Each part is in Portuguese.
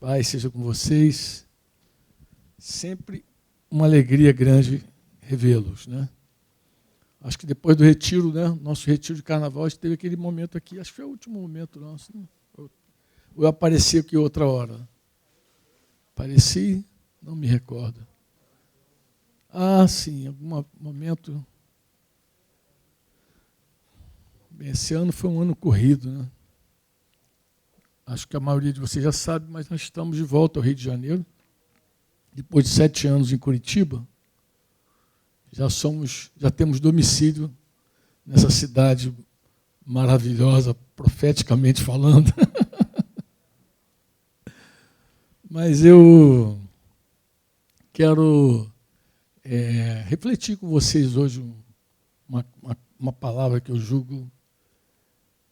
Paz seja com vocês. Sempre uma alegria grande revê-los, né? Acho que depois do retiro, né? Nosso retiro de carnaval, a gente teve aquele momento aqui, acho que foi o último momento nosso, né? Eu apareci aqui outra hora. Apareci, não me recordo. Ah, sim, algum momento. Bem, esse ano foi um ano corrido, né? Acho que a maioria de vocês já sabe, mas nós estamos de volta ao Rio de Janeiro. Depois de 7 anos em Curitiba, já temos domicílio nessa cidade maravilhosa, profeticamente falando. Mas eu quero refletir com vocês hoje uma palavra que eu julgo.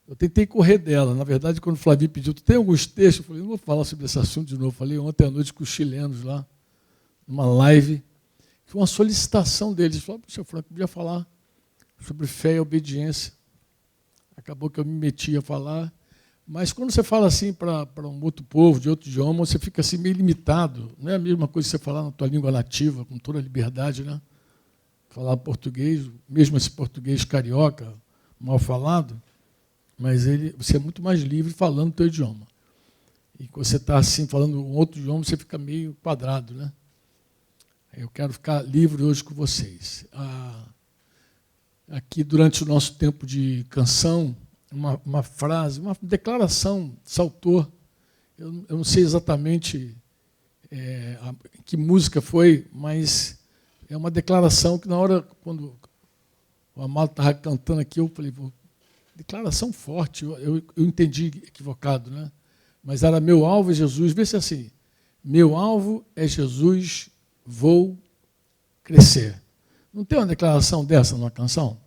Eu tentei correr dela. Na verdade, quando o Flavinho pediu, tu tem alguns textos? Eu falei, não vou falar sobre esse assunto de novo. Falei ontem à noite com os chilenos lá, numa live, que foi uma solicitação deles. Eles falaram, Sr. Franco, podia falar sobre fé e obediência. Acabou que eu me meti a falar. Mas quando você fala assim para um outro povo, de outro idioma, você fica assim meio limitado. Não é a mesma coisa que você falar na tua língua nativa, com toda a liberdade, né? Falar português, mesmo esse português carioca, mal falado, mas você é muito mais livre falando o teu idioma. E quando você está assim, falando um outro idioma, você fica meio quadrado, né? Eu quero ficar livre hoje com vocês. Aqui, durante o nosso tempo de canção, uma frase, uma declaração saltou. Eu não sei exatamente que música foi, mas é uma declaração que na hora, quando o Amado estava cantando aqui, eu falei, declaração forte, eu entendi equivocado, né? Mas era meu alvo é Jesus, vê se é assim, meu alvo é Jesus, vou crescer. Não tem uma declaração dessa numa canção?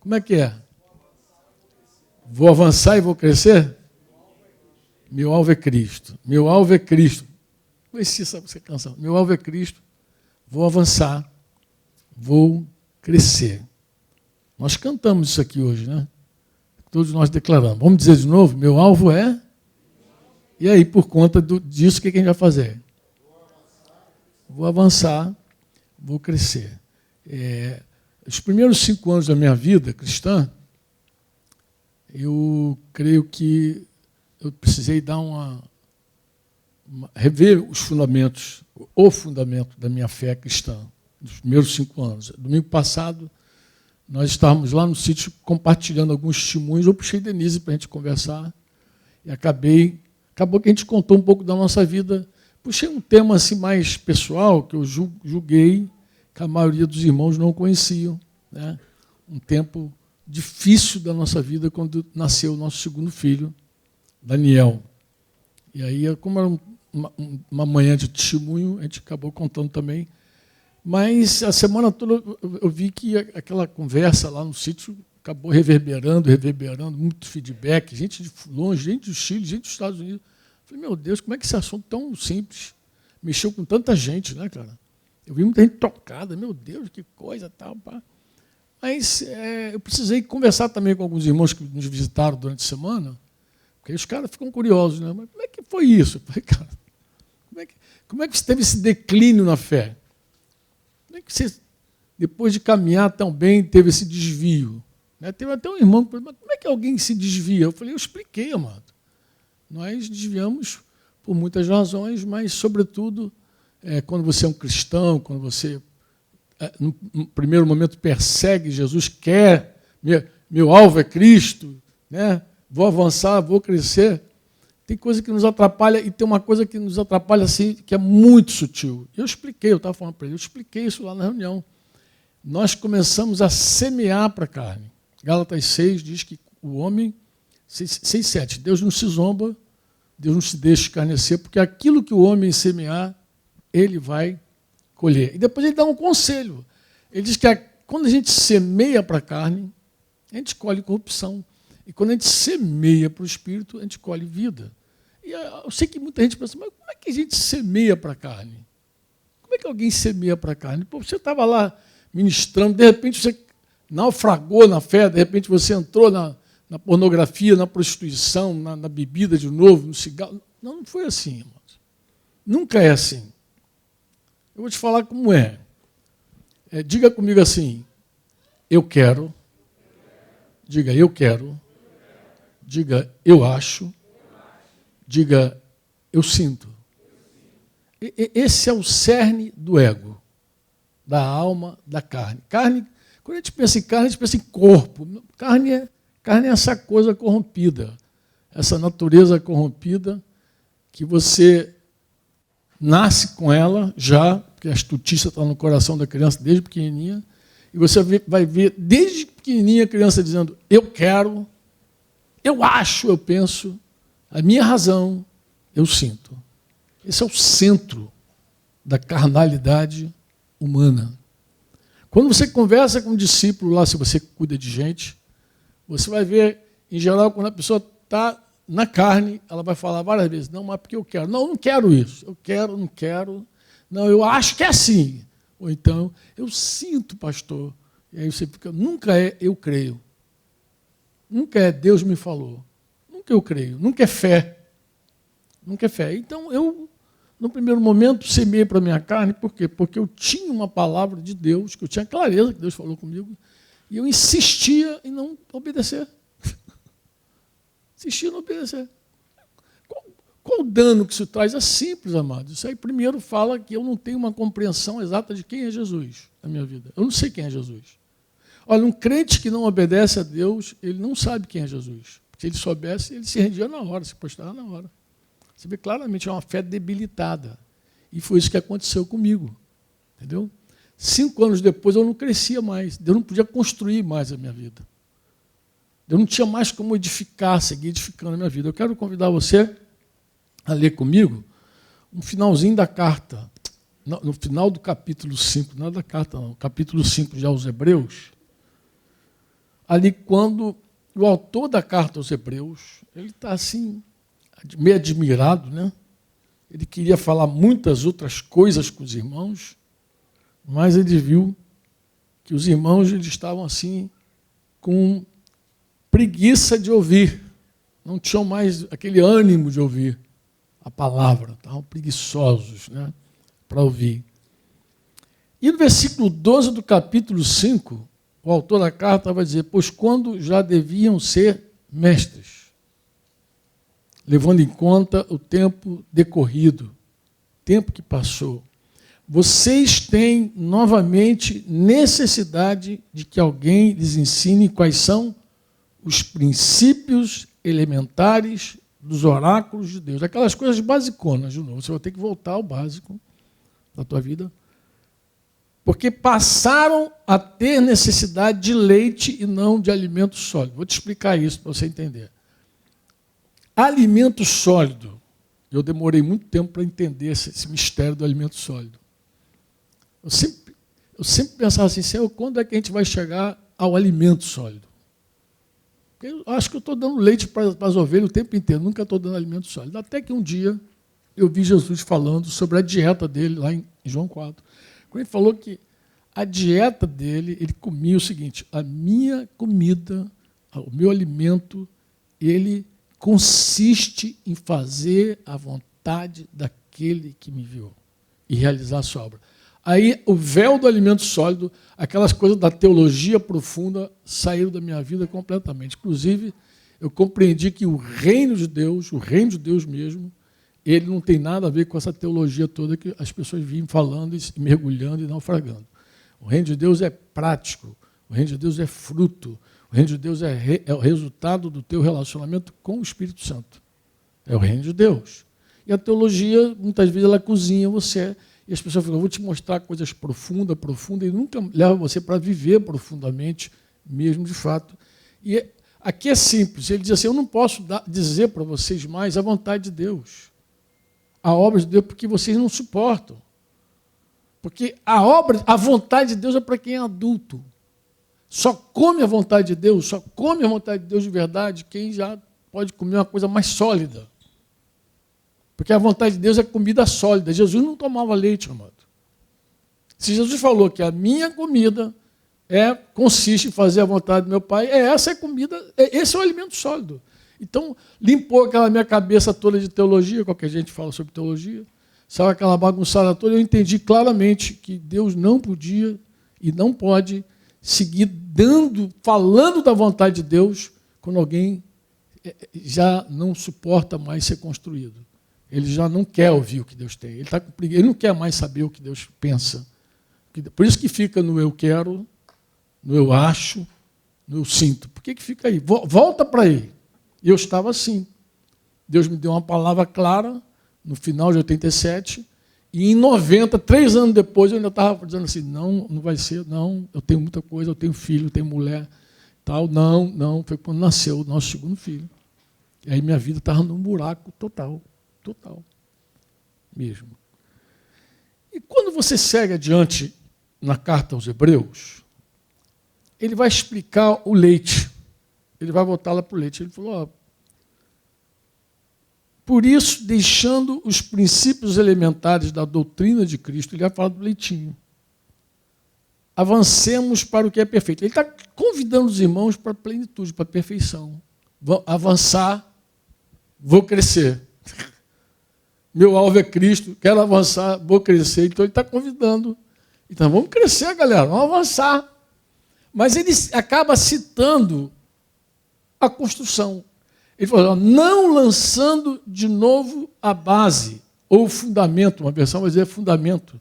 Como é que é? Vou avançar e vou crescer? Meu alvo é Cristo. Meu alvo é Cristo. Conheci essa canção. Meu alvo é Cristo. Vou avançar. Vou crescer. Nós cantamos isso aqui hoje, né? Todos nós declaramos. Vamos dizer de novo? Meu alvo é... E aí, por conta disso, o que a gente vai fazer? Vou avançar, vou crescer. Os primeiros 5 anos da minha vida cristã, eu creio que eu precisei dar rever os fundamentos, o fundamento da minha fé cristã, nos primeiros 5 anos. Domingo passado, nós estávamos lá no sítio compartilhando alguns testemunhos, eu puxei Denise para a gente conversar, e acabou que a gente contou um pouco da nossa vida. Puxei um tema assim mais pessoal, que eu julguei que a maioria dos irmãos não conheciam, né? Um tempo difícil da nossa vida quando nasceu o nosso segundo filho, Daniel. E aí, como era uma manhã de testemunho, a gente acabou contando também. Mas a semana toda eu vi que aquela conversa lá no sítio acabou reverberando, muito feedback, gente de longe, gente do Chile, gente dos Estados Unidos. Falei, meu Deus, como é que esse assunto tão simples mexeu com tanta gente, né, cara? Eu vi muita gente tocada, meu Deus, que coisa, tal, pá. Mas eu precisei conversar também com alguns irmãos que nos visitaram durante a semana, porque os caras ficam curiosos, né? Mas como é que foi isso? Eu falei, cara, como é que você teve esse declínio na fé? Como é que você, depois de caminhar tão bem, teve esse desvio? Né? Teve até um irmão que falou, mas como é que alguém se desvia? Eu falei, eu expliquei, amado. Nós desviamos por muitas razões, mas, sobretudo, quando você é um cristão, quando você, no primeiro momento, persegue Jesus, quer, meu alvo é Cristo, né? Vou avançar, vou crescer, tem coisa que nos atrapalha, e tem uma coisa que nos atrapalha assim, que é muito sutil. Eu estava falando para ele, eu expliquei isso lá na reunião. Nós começamos a semear para a carne. Gálatas 6 diz que o homem... 6:7. Deus não se zomba, Deus não se deixa escarnecer, porque aquilo que o homem semear, ele vai colher. E depois ele dá um conselho. Ele diz que quando a gente semeia para a carne, a gente colhe corrupção. E quando a gente semeia para o espírito, a gente colhe vida. E eu sei que muita gente pensa, mas como é que a gente semeia para a carne? Como é que alguém semeia para a carne? Pô, você estava lá ministrando, de repente você naufragou na fé, de repente você entrou na pornografia, na prostituição, na bebida de novo, no cigarro. Não foi assim, irmãos. Nunca é assim. Eu vou te falar como é. Diga comigo assim, eu quero. Diga, eu quero. Diga, eu acho. Diga, eu sinto. Esse é o cerne do ego, da alma, da carne. Carne, quando a gente pensa em carne, a gente pensa em corpo. Carne é essa coisa corrompida, essa natureza corrompida que você nasce com ela já, porque a astutícia está no coração da criança desde pequenininha, e você vai ver desde pequenininha a criança dizendo, eu quero, eu acho, eu penso, a minha razão, eu sinto. Esse é o centro da carnalidade humana. Quando você conversa com um discípulo lá, se você cuida de gente, você vai ver, em geral, quando a pessoa está na carne, ela vai falar várias vezes, não, mas porque eu quero. Não, eu não quero isso. Eu quero, não quero. Não, eu acho que é assim. Ou então, eu sinto, pastor. E aí você fica, nunca é eu creio. Nunca é Deus me falou. Nunca eu creio. Nunca é fé. Nunca é fé. Então, eu, no primeiro momento, semeei para a minha carne, por quê? Porque eu tinha uma palavra de Deus, que eu tinha clareza que Deus falou comigo, e eu insistia em não obedecer. Insistia em não obedecer. Qual o dano que isso traz? É simples, amados. Isso aí, primeiro, fala que eu não tenho uma compreensão exata de quem é Jesus na minha vida. Eu não sei quem é Jesus. Olha, um crente que não obedece a Deus, ele não sabe quem é Jesus. Se ele soubesse, ele se rendia na hora, se postava na hora. Você vê claramente, é uma fé debilitada. E foi isso que aconteceu comigo. Entendeu? 5 anos depois, eu não crescia mais. Eu não podia construir mais a minha vida. Eu não tinha mais como edificar, seguir edificando a minha vida. Eu quero convidar você a ler comigo um finalzinho da carta. No final do capítulo 5, não é da carta, não. Capítulo 5 de aos Hebreus. Ali, quando o autor da carta aos Hebreus, ele está assim, meio admirado, né? Ele queria falar muitas outras coisas com os irmãos, mas ele viu que os irmãos eles estavam assim, com preguiça de ouvir, não tinham mais aquele ânimo de ouvir a palavra, estavam preguiçosos, né, para ouvir. E no versículo 12 do capítulo 5, o autor da carta vai dizer, pois quando já deviam ser mestres, levando em conta o tempo decorrido, tempo que passou, vocês têm novamente necessidade de que alguém lhes ensine quais são os princípios elementares dos oráculos de Deus. Aquelas coisas basiconas, de novo. Você vai ter que voltar ao básico da tua vida. Porque passaram a ter necessidade de leite e não de alimento sólido. Vou te explicar isso para você entender. Alimento sólido. Eu demorei muito tempo para entender esse mistério do alimento sólido. Eu sempre pensava assim, Senhor, quando é que a gente vai chegar ao alimento sólido? Eu acho que eu estou dando leite para as ovelhas o tempo inteiro, nunca estou dando alimento sólido. Até que um dia eu vi Jesus falando sobre a dieta dele, lá em João 4. Quando ele falou que a dieta dele, ele comia o seguinte, a minha comida, o meu alimento, ele consiste em fazer a vontade daquele que me enviou e realizar a sua obra. Aí o véu do alimento sólido, aquelas coisas da teologia profunda, saíram da minha vida completamente. Inclusive, eu compreendi que o reino de Deus mesmo, ele não tem nada a ver com essa teologia toda que as pessoas vinham falando e mergulhando e naufragando. O reino de Deus é prático, o reino de Deus é fruto, o reino de Deus é o resultado do teu relacionamento com o Espírito Santo. É o reino de Deus. E a teologia, muitas vezes, ela cozinha você. E as pessoas falam, eu vou te mostrar coisas profundas, e nunca leva você para viver profundamente, mesmo de fato. E aqui é simples, ele diz assim, eu não posso dizer para vocês mais a vontade de Deus, a obra de Deus, porque vocês não suportam. Porque a vontade de Deus é para quem é adulto. Só come a vontade de Deus, só come a vontade de Deus de verdade quem já pode comer uma coisa mais sólida. Porque a vontade de Deus é comida sólida. Jesus não tomava leite, amado. Se Jesus falou que a minha comida consiste em fazer a vontade do meu Pai, essa é comida, esse é o alimento sólido. Então, limpou aquela minha cabeça toda de teologia, qualquer gente fala sobre teologia. saiu aquela bagunçada toda, eu entendi claramente que Deus não podia e não pode seguir falando da vontade de Deus quando alguém já não suporta mais ser construído. Ele já não quer ouvir o que Deus tem. Ele não quer mais saber o que Deus pensa. Por isso que fica no eu quero, no eu acho, no eu sinto. Por que fica aí? Volta para ele. E eu estava assim. Deus me deu uma palavra clara no final de 87, e em 90, 3 anos depois, eu ainda estava dizendo assim, não vai ser, não, eu tenho muita coisa, eu tenho filho, eu tenho mulher, tal, não. Foi quando nasceu o nosso segundo filho. E aí minha vida estava num buraco total mesmo. E quando você segue adiante na carta aos Hebreus, ele vai explicar o leite. Ele vai voltar lá para o leite. Ele falou, por isso, deixando os princípios elementares da doutrina de Cristo, ele vai falar do leitinho. Avancemos para o que é perfeito. Ele está convidando os irmãos para a plenitude, para a perfeição. Vou avançar, vou crescer. Meu alvo é Cristo, quero avançar, vou crescer. Então ele está convidando. Então vamos crescer, galera, vamos avançar. Mas ele acaba citando a construção. Ele falou, não lançando de novo a base, ou o fundamento, uma versão vai dizer fundamento.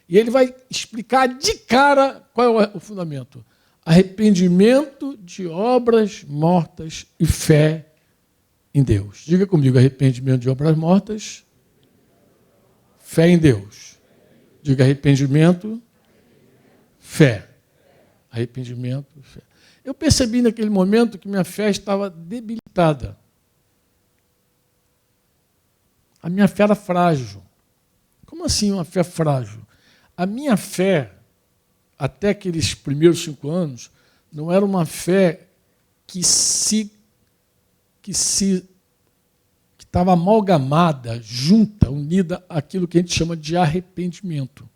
E ele vai explicar de cara qual é o fundamento. Arrependimento de obras mortas e fé em Deus. Diga comigo, arrependimento de obras mortas, fé em Deus. Diga arrependimento, fé. Arrependimento, fé. Eu percebi naquele momento que minha fé estava debilitada. A minha fé era frágil. Como assim uma fé frágil? A minha fé, até aqueles primeiros 5 anos, não era uma fé que estava amalgamada, junta, unida àquilo que a gente chama de arrependimento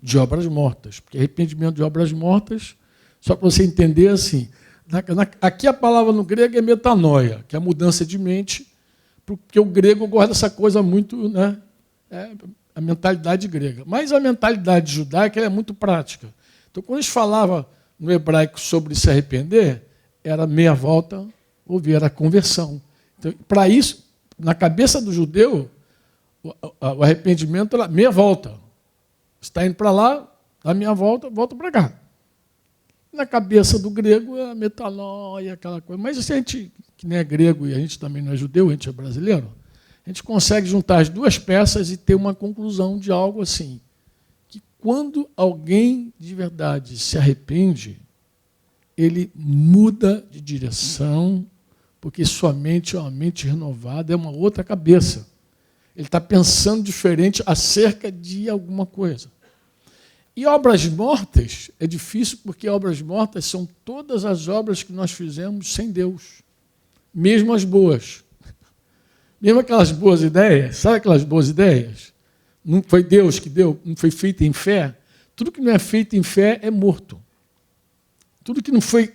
de obras mortas. Porque arrependimento de obras mortas, só para você entender assim, aqui a palavra no grego é metanoia, que é a mudança de mente, porque o grego gosta dessa coisa muito, né? A mentalidade grega. Mas a mentalidade judaica é muito prática. Então, quando eles falavam no hebraico sobre se arrepender, era meia volta, ouvir, era conversão. Então, para isso, na cabeça do judeu, o arrependimento era meia volta. Você está indo para lá, dá meia volta, volta para cá. Na cabeça do grego, é a metanoia, aquela coisa. Mas se a gente, que nem é grego e a gente também não é judeu, a gente é brasileiro, a gente consegue juntar as duas peças e ter uma conclusão de algo assim, que quando alguém de verdade se arrepende, ele muda de direção, porque sua mente é uma mente renovada, é uma outra cabeça. Ele está pensando diferente acerca de alguma coisa. E obras mortas é difícil, porque obras mortas são todas as obras que nós fizemos sem Deus, mesmo as boas. Mesmo aquelas boas ideias, sabe aquelas boas ideias? Não foi Deus que deu, não foi feito em fé. Tudo que não é feito em fé é morto. Tudo que não foi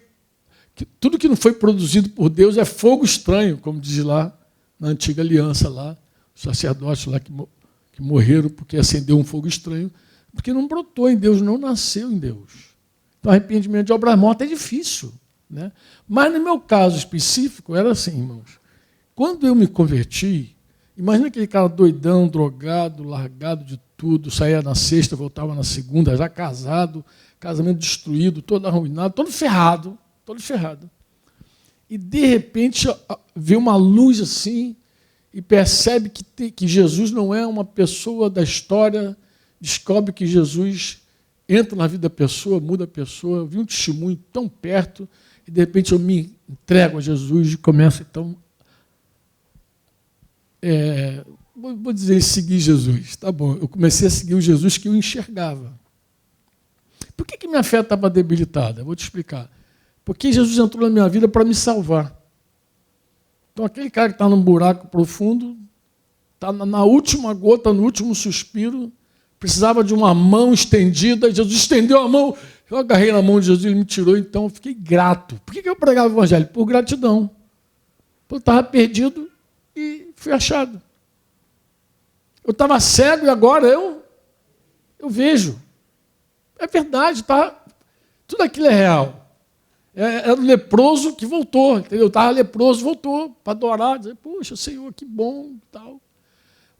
produzido por Deus é fogo estranho, como diz lá na antiga aliança, lá, os sacerdotes lá que morreram porque acendeu um fogo estranho, porque não brotou em Deus, não nasceu em Deus. Então, arrependimento de obras mortas é difícil, né? Mas no meu caso específico, era assim, irmãos. Quando eu me converti, imagina aquele cara doidão, drogado, largado de tudo, saía na sexta, voltava na segunda, já casado, casamento destruído, todo arruinado, todo ferrado. E, de repente, vê uma luz assim e percebe que Jesus não é uma pessoa da história, descobre que Jesus entra na vida da pessoa, muda a pessoa. Eu vi um testemunho tão perto e, de repente, eu me entrego a Jesus e começo, então, vou dizer, seguir Jesus. Tá bom, eu comecei a seguir o Jesus que eu enxergava. Por que minha fé estava debilitada? Eu vou te explicar. Porque Jesus entrou na minha vida para me salvar. Então, aquele cara que está num buraco profundo, está na última gota, no último suspiro, precisava de uma mão estendida, Jesus estendeu a mão, eu agarrei na mão de Jesus, ele me tirou, então eu fiquei grato. Por que eu pregava o evangelho? Por gratidão. Eu estava perdido e fui achado. Eu estava cego e agora eu vejo. É verdade, tá? Tudo aquilo é real. Era o leproso que voltou, entendeu? Estava leproso, voltou para adorar, dizer, poxa, Senhor, que bom, tal.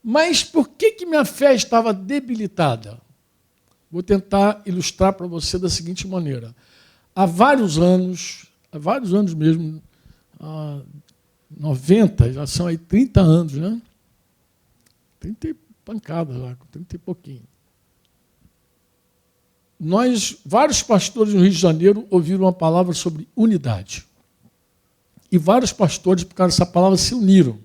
Mas por que minha fé estava debilitada? Vou tentar ilustrar para você da seguinte maneira. Há vários anos mesmo, 90, já são aí 30 anos, né? 30 e pancadas lá, 30 e pouquinho. Vários pastores no Rio de Janeiro ouviram uma palavra sobre unidade. E vários pastores, por causa dessa palavra, se uniram.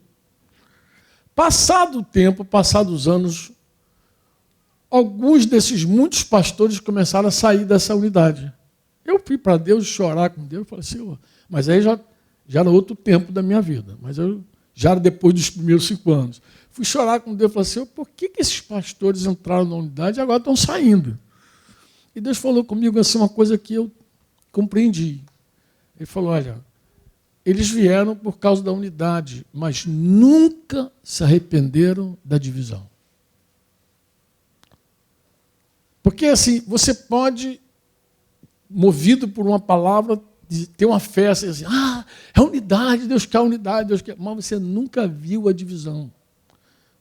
Passado o tempo, passados os anos, alguns desses muitos pastores começaram a sair dessa unidade. Eu fui para Deus chorar com Deus e falei, Senhor, mas aí já era outro tempo da minha vida, mas eu já era depois dos primeiros 5 anos. Fui chorar com Deus e falei, Senhor, por que esses pastores entraram na unidade e agora estão saindo? E Deus falou comigo assim, uma coisa que eu compreendi. Ele falou, olha, eles vieram por causa da unidade, mas nunca se arrependeram da divisão. Porque assim, você pode, movido por uma palavra, ter uma festa, assim, é unidade, Deus quer unidade, Deus quer. Mas você nunca viu a divisão.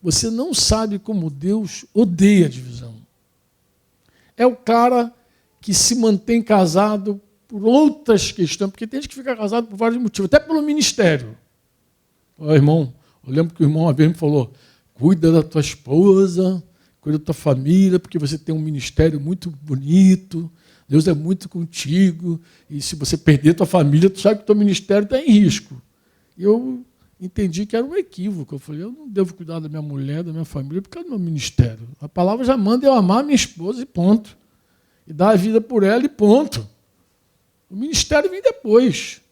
Você não sabe como Deus odeia a divisão. É o cara que se mantém casado por outras questões, porque tem gente que fica casado por vários motivos, até pelo ministério. Irmão, eu lembro que o irmão uma vez me falou, cuida da tua esposa, cuida da tua família, porque você tem um ministério muito bonito, Deus é muito contigo, e se você perder a tua família, tu sabe que o teu ministério está em risco. E eu entendi que era um equívoco. Eu falei, eu não devo cuidar da minha mulher, da minha família, por causa do meu ministério. A palavra já manda eu amar a minha esposa e ponto. E dar a vida por ela e ponto. O ministério vem depois.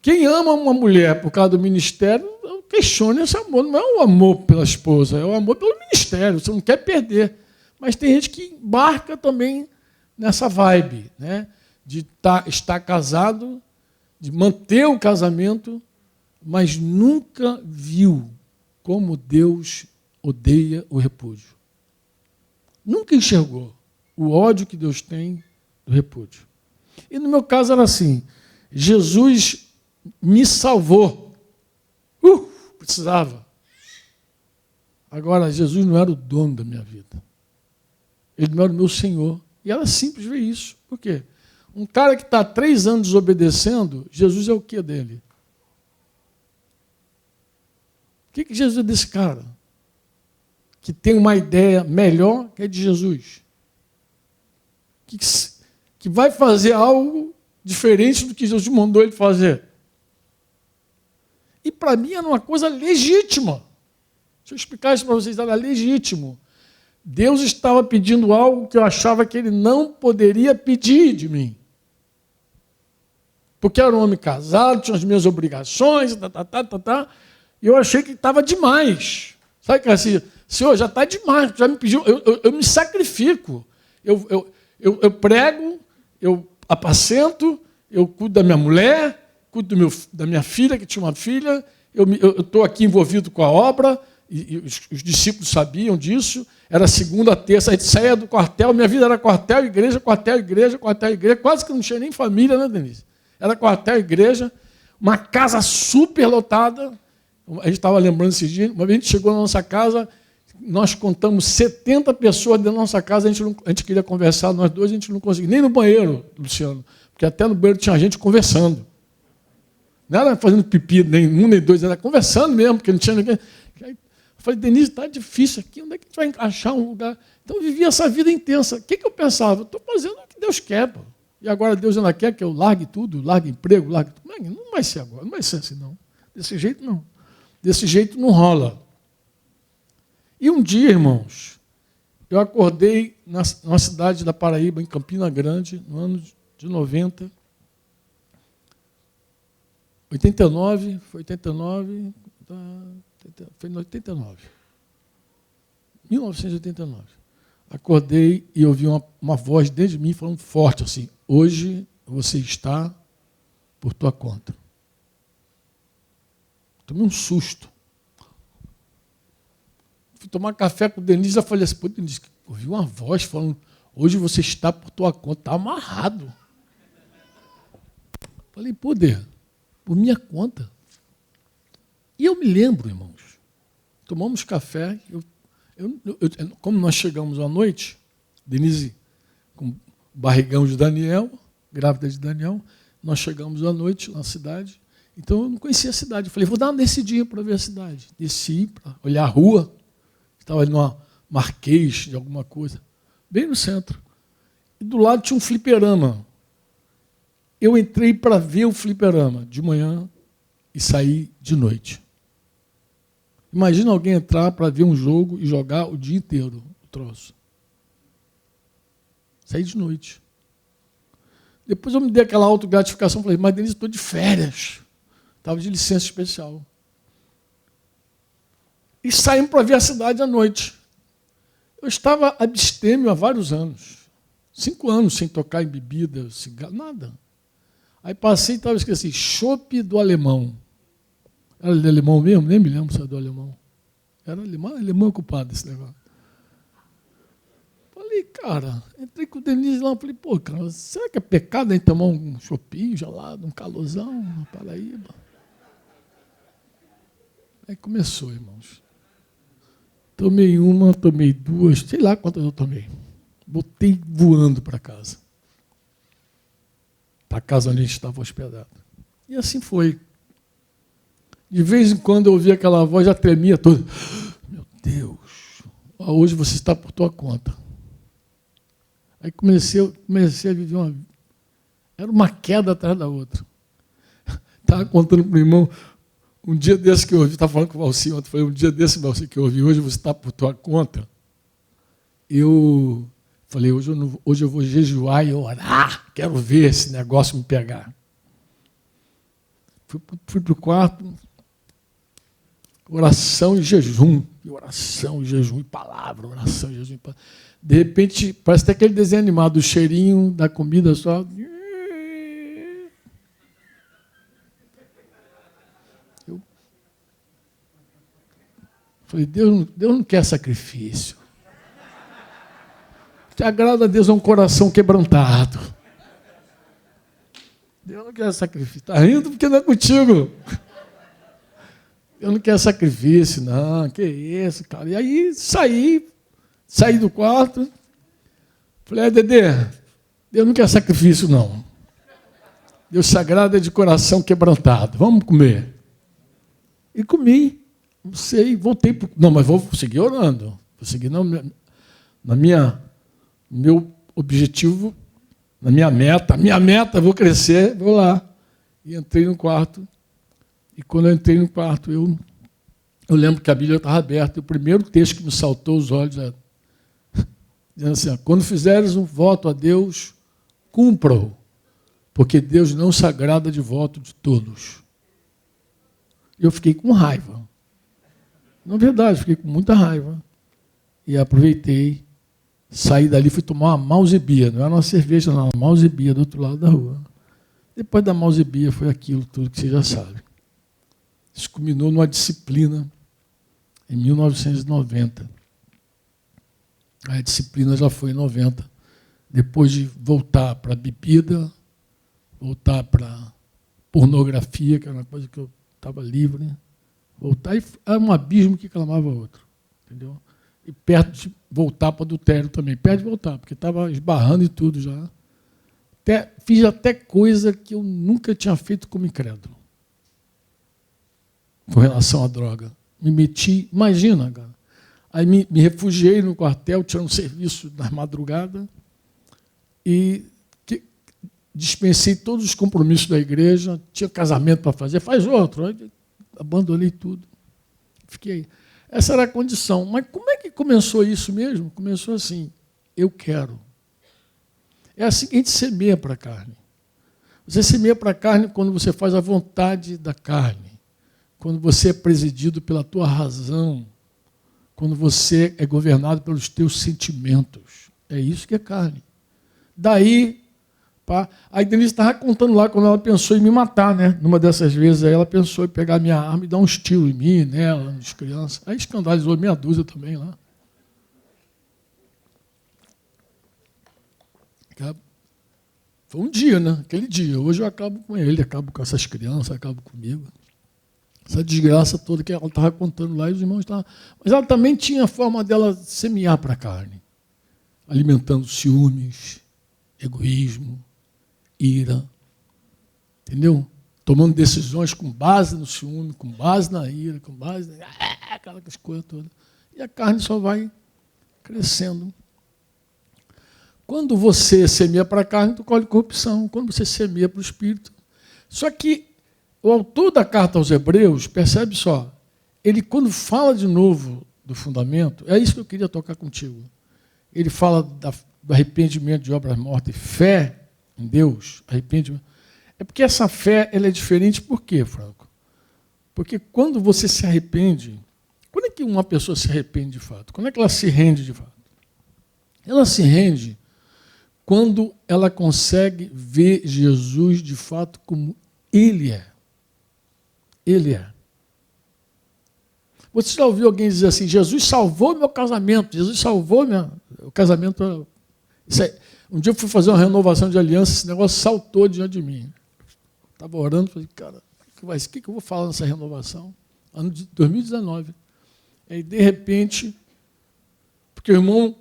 Quem ama uma mulher por causa do ministério, questione esse amor. Não é o amor pela esposa, é o amor pelo ministério. Você não quer perder. Mas tem gente que embarca também nessa vibe, né? De estar casado, de manter o casamento, mas nunca viu como Deus odeia o repúdio. Nunca enxergou o ódio que Deus tem do repúdio. E no meu caso era assim, Jesus me salvou. Precisava. Agora, Jesus não era o dono da minha vida. Ele não era o meu Senhor. E era simples ver isso. Por quê? Um cara que está 3 anos desobedecendo, Jesus é o quê dele? O que Jesus é desse cara? Que tem uma ideia melhor que a de Jesus. Que vai fazer algo diferente do que Jesus mandou ele fazer. E para mim era uma coisa legítima. Deixa eu explicar isso para vocês, era legítimo. Deus estava pedindo algo que eu achava que ele não poderia pedir de mim. Porque eu era um homem casado, tinha as minhas obrigações, e eu achei que estava demais. Sabe que assim, Senhor, já está demais, já me pediu, eu me sacrifico. Eu prego, eu apacento, eu cuido da minha mulher, cuido da minha filha, que tinha uma filha, eu estou aqui envolvido com a obra, e os discípulos sabiam disso, era segunda, terça, a gente saía do quartel, minha vida era quartel, igreja, quase que não tinha nem família, né, Denise? Era quartel, igreja, uma casa super lotada. A gente estava lembrando esses dias, uma vez a gente chegou na nossa casa, nós contamos 70 pessoas dentro da nossa casa, a gente queria conversar, nós dois, a gente não conseguia, nem no banheiro, Luciano, porque até no banheiro tinha gente conversando. Não era fazendo pipi, nem um, nem dois, era conversando mesmo, porque não tinha ninguém. Eu falei, Denise, está difícil aqui, onde é que a gente vai achar um lugar? Então eu vivia essa vida intensa. O que eu pensava? Estou fazendo o que Deus quer, pô. E agora Deus ainda quer que eu largue tudo, largue emprego, largue tudo. Não vai ser agora, não vai ser assim, não. Desse jeito, não. Desse jeito não rola. E um dia, irmãos, eu acordei na cidade da Paraíba, em Campina Grande, no ano de 90. 89, foi 89, foi em 89. 1989. Acordei e ouvi uma voz dentro de mim falando forte assim, hoje você está por tua conta. Tomei um susto. fui tomar café com o Denise, eu falei assim, pô, Denise, ouvi uma voz falando, hoje você está por tua conta, está amarrado. Falei, poder, por minha conta. E eu me lembro, irmãos, tomamos café, como nós chegamos à noite, Denise com o barrigão de Daniel, grávida de Daniel, nós chegamos à noite na cidade, então eu não conhecia a cidade. Eu falei, vou dar uma descidinha para ver a cidade. Desci para olhar a rua, estava ali numa Marquês de alguma coisa, bem no centro. E do lado tinha um fliperama. Eu entrei para ver o fliperama de manhã e saí de noite. Imagina alguém entrar para ver um jogo e jogar o dia inteiro o troço. Saí de noite. Depois eu me dei aquela autogratificação, falei, mas Denise, estou de férias. Estava de licença especial. E saímos para ver a cidade à noite. Eu estava abstêmio há vários anos. 5 anos sem tocar em bebida, cigarro, nada. Aí passei e esqueci, chopp do alemão. Era de alemão mesmo? Nem me lembro se era do alemão. Era alemão? Alemão ocupado esse negócio. Falei, cara, entrei com o Denise lá, falei, pô, cara, será que é pecado a gente tomar um chopinho gelado, um calorzão na Paraíba? Aí começou, irmãos. Tomei uma, tomei duas, sei lá quantas eu tomei. Botei voando para casa. Para a casa onde a gente estava hospedado. E assim foi. De vez em quando eu ouvia aquela voz, já tremia toda. Meu Deus, hoje você está por tua conta. Aí comecei a viver uma... Era uma queda atrás da outra. Estava contando para o irmão, um dia desse que eu ouvi, estava falando com o Valci ontem, falei, um dia desse, Valci, que eu ouvi, hoje você está por tua conta. Eu falei, hoje eu vou jejuar e orar, quero ver esse negócio me pegar. Fui para o quarto, oração e jejum, e palavra, oração e jejum e palavra. De repente, parece até aquele desenho animado, o cheirinho da comida só. Eu falei, Deus não quer sacrifício. Te agrada a Deus é um coração quebrantado. Deus não quer sacrifício. Está rindo porque não é contigo. Eu não quero sacrifício, não. Que isso, cara. E aí saí do quarto. Falei, Dedê, Deus não quer sacrifício, não. Deus sagrado é de coração quebrantado. Vamos comer. E comi. Não sei, voltei. Não, mas vou seguir orando. Vou seguir meu objetivo, na minha meta, vou crescer, vou lá. E entrei no quarto. E quando eu entrei no quarto, eu lembro que a Bíblia estava aberta. E o primeiro texto que me saltou os olhos era dizendo assim, quando fizeres um voto a Deus, cumpra-o, porque Deus não se agrada de voto de todos. Eu fiquei com raiva. Na verdade, fiquei com muita raiva. E aproveitei, saí dali, fui tomar uma Malzebia. Não era uma cerveja, não, uma Malzebia do outro lado da rua. Depois da Malzebia foi aquilo tudo que você já sabe. Isso culminou numa disciplina em 1990. A disciplina já foi em 90. Depois de voltar para a bebida, voltar para pornografia, que era uma coisa que eu estava livre, voltar, e era um abismo que clamava outro. Entendeu? E perto de voltar para o adultério também. Perto de voltar, porque estava esbarrando e tudo já. Fiz até coisa que eu nunca tinha feito como incrédulo. Com relação à droga. Me meti, imagina, cara. Aí me refugiei no quartel, tinha um serviço na madrugada e dispensei todos os compromissos da igreja, tinha casamento para fazer, faz outro. Aí abandonei tudo. Fiquei. Essa era a condição. Mas como é que começou isso mesmo? Começou assim, eu quero. É assim que a gente semeia para a carne. Você semeia para a carne quando você faz a vontade da carne. Quando você é presidido pela tua razão, quando você é governado pelos teus sentimentos. É isso que é carne. Daí, Pá. Aí Denise estava contando lá quando ela pensou em me matar, né? Numa dessas vezes, aí ela pensou em pegar minha arma e dar uns tiros em mim, nela, nas crianças. Aí escandalizou meia dúzia também lá. Foi um dia, né? Aquele dia. Hoje eu acabo com ele, acabo com essas crianças, acabo comigo. Essa desgraça toda que ela estava contando lá e os irmãos estavam... Mas ela também tinha a forma dela semear para a carne, alimentando ciúmes, egoísmo, ira, entendeu? Tomando decisões com base no ciúme, com base na ira, com base aquelas coisas todas. E a carne só vai crescendo. Quando você semeia para a carne, tu colhe corrupção. Quando você semeia para o espírito. Só que o autor da carta aos Hebreus, percebe só, ele quando fala de novo do fundamento, é isso que eu queria tocar contigo. Ele fala do arrependimento de obras mortas e fé em Deus, arrependimento. É porque essa fé ela é diferente, por quê, Franco? Porque quando você se arrepende, quando é que uma pessoa se arrepende de fato? Quando é que ela se rende de fato? Ela se rende quando ela consegue ver Jesus de fato como Ele é. Ele é. Você já ouviu alguém dizer assim, Jesus salvou meu casamento, Jesus salvou o casamento. Um dia eu fui fazer uma renovação de aliança, esse negócio saltou diante de mim. Estava orando, falei, cara, o que eu vou falar nessa renovação? Ano de 2019. Aí, de repente, porque o irmão,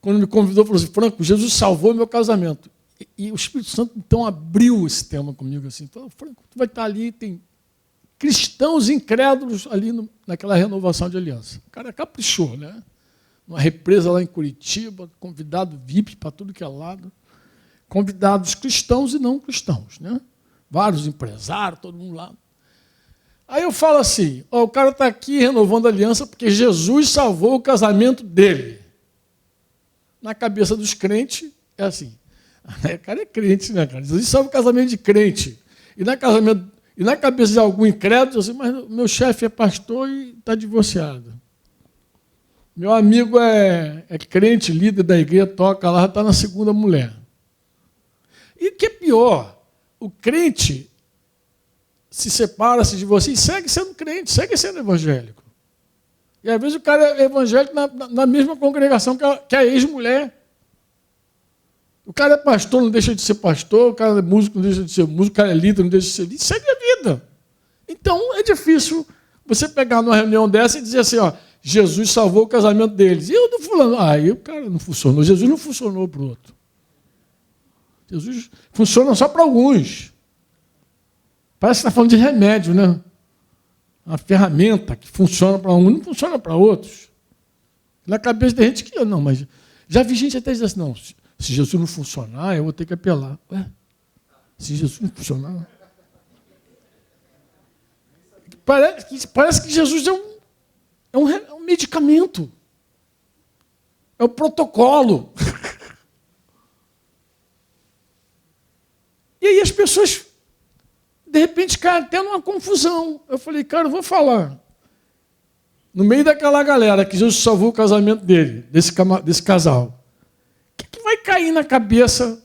quando me convidou, falou assim, Franco, Jesus salvou meu casamento. E o Espírito Santo, então, abriu esse tema comigo, assim, falou, Franco, tu vai estar ali, tem cristãos incrédulos ali naquela renovação de aliança. O cara caprichou, né? Uma represa lá em Curitiba, convidado VIP para tudo que é lado, convidados cristãos e não cristãos, né? Vários empresários, todo mundo lá. Aí eu falo assim, ó, o cara está aqui renovando a aliança porque Jesus salvou o casamento dele. Na cabeça dos crentes, é assim. O cara é crente, né, cara? Jesus salva o casamento de crente. E na cabeça de algum incrédulo, assim, mas meu chefe é pastor e está divorciado. Meu amigo é crente, líder da igreja, toca lá, está na segunda mulher. E o que é pior, o crente se separa, se divorcia e segue sendo crente, segue sendo evangélico. E às vezes o cara é evangélico na mesma congregação que a ex-mulher. O cara é pastor, não deixa de ser pastor, o cara é músico, não deixa de ser músico, o cara é líder, não deixa de ser líder, segue a vida. Então é difícil você pegar numa reunião dessa e dizer assim, ó, Jesus salvou o casamento deles. E eu do fulano, aí o cara não funcionou, Jesus não funcionou para o outro. Jesus funciona só para alguns. Parece que está falando de remédio, né? Uma ferramenta que funciona para um, não funciona para outros. Na cabeça da gente que não, mas já vi gente até dizer assim, não, se Jesus não funcionar, eu vou ter que apelar. Ué, se Jesus não funcionar... Parece que Jesus é um medicamento. É o protocolo. E aí as pessoas, de repente, caem até numa confusão. Eu falei, cara, eu vou falar. No meio daquela galera que Jesus salvou o casamento dele, desse casal. O que vai cair na cabeça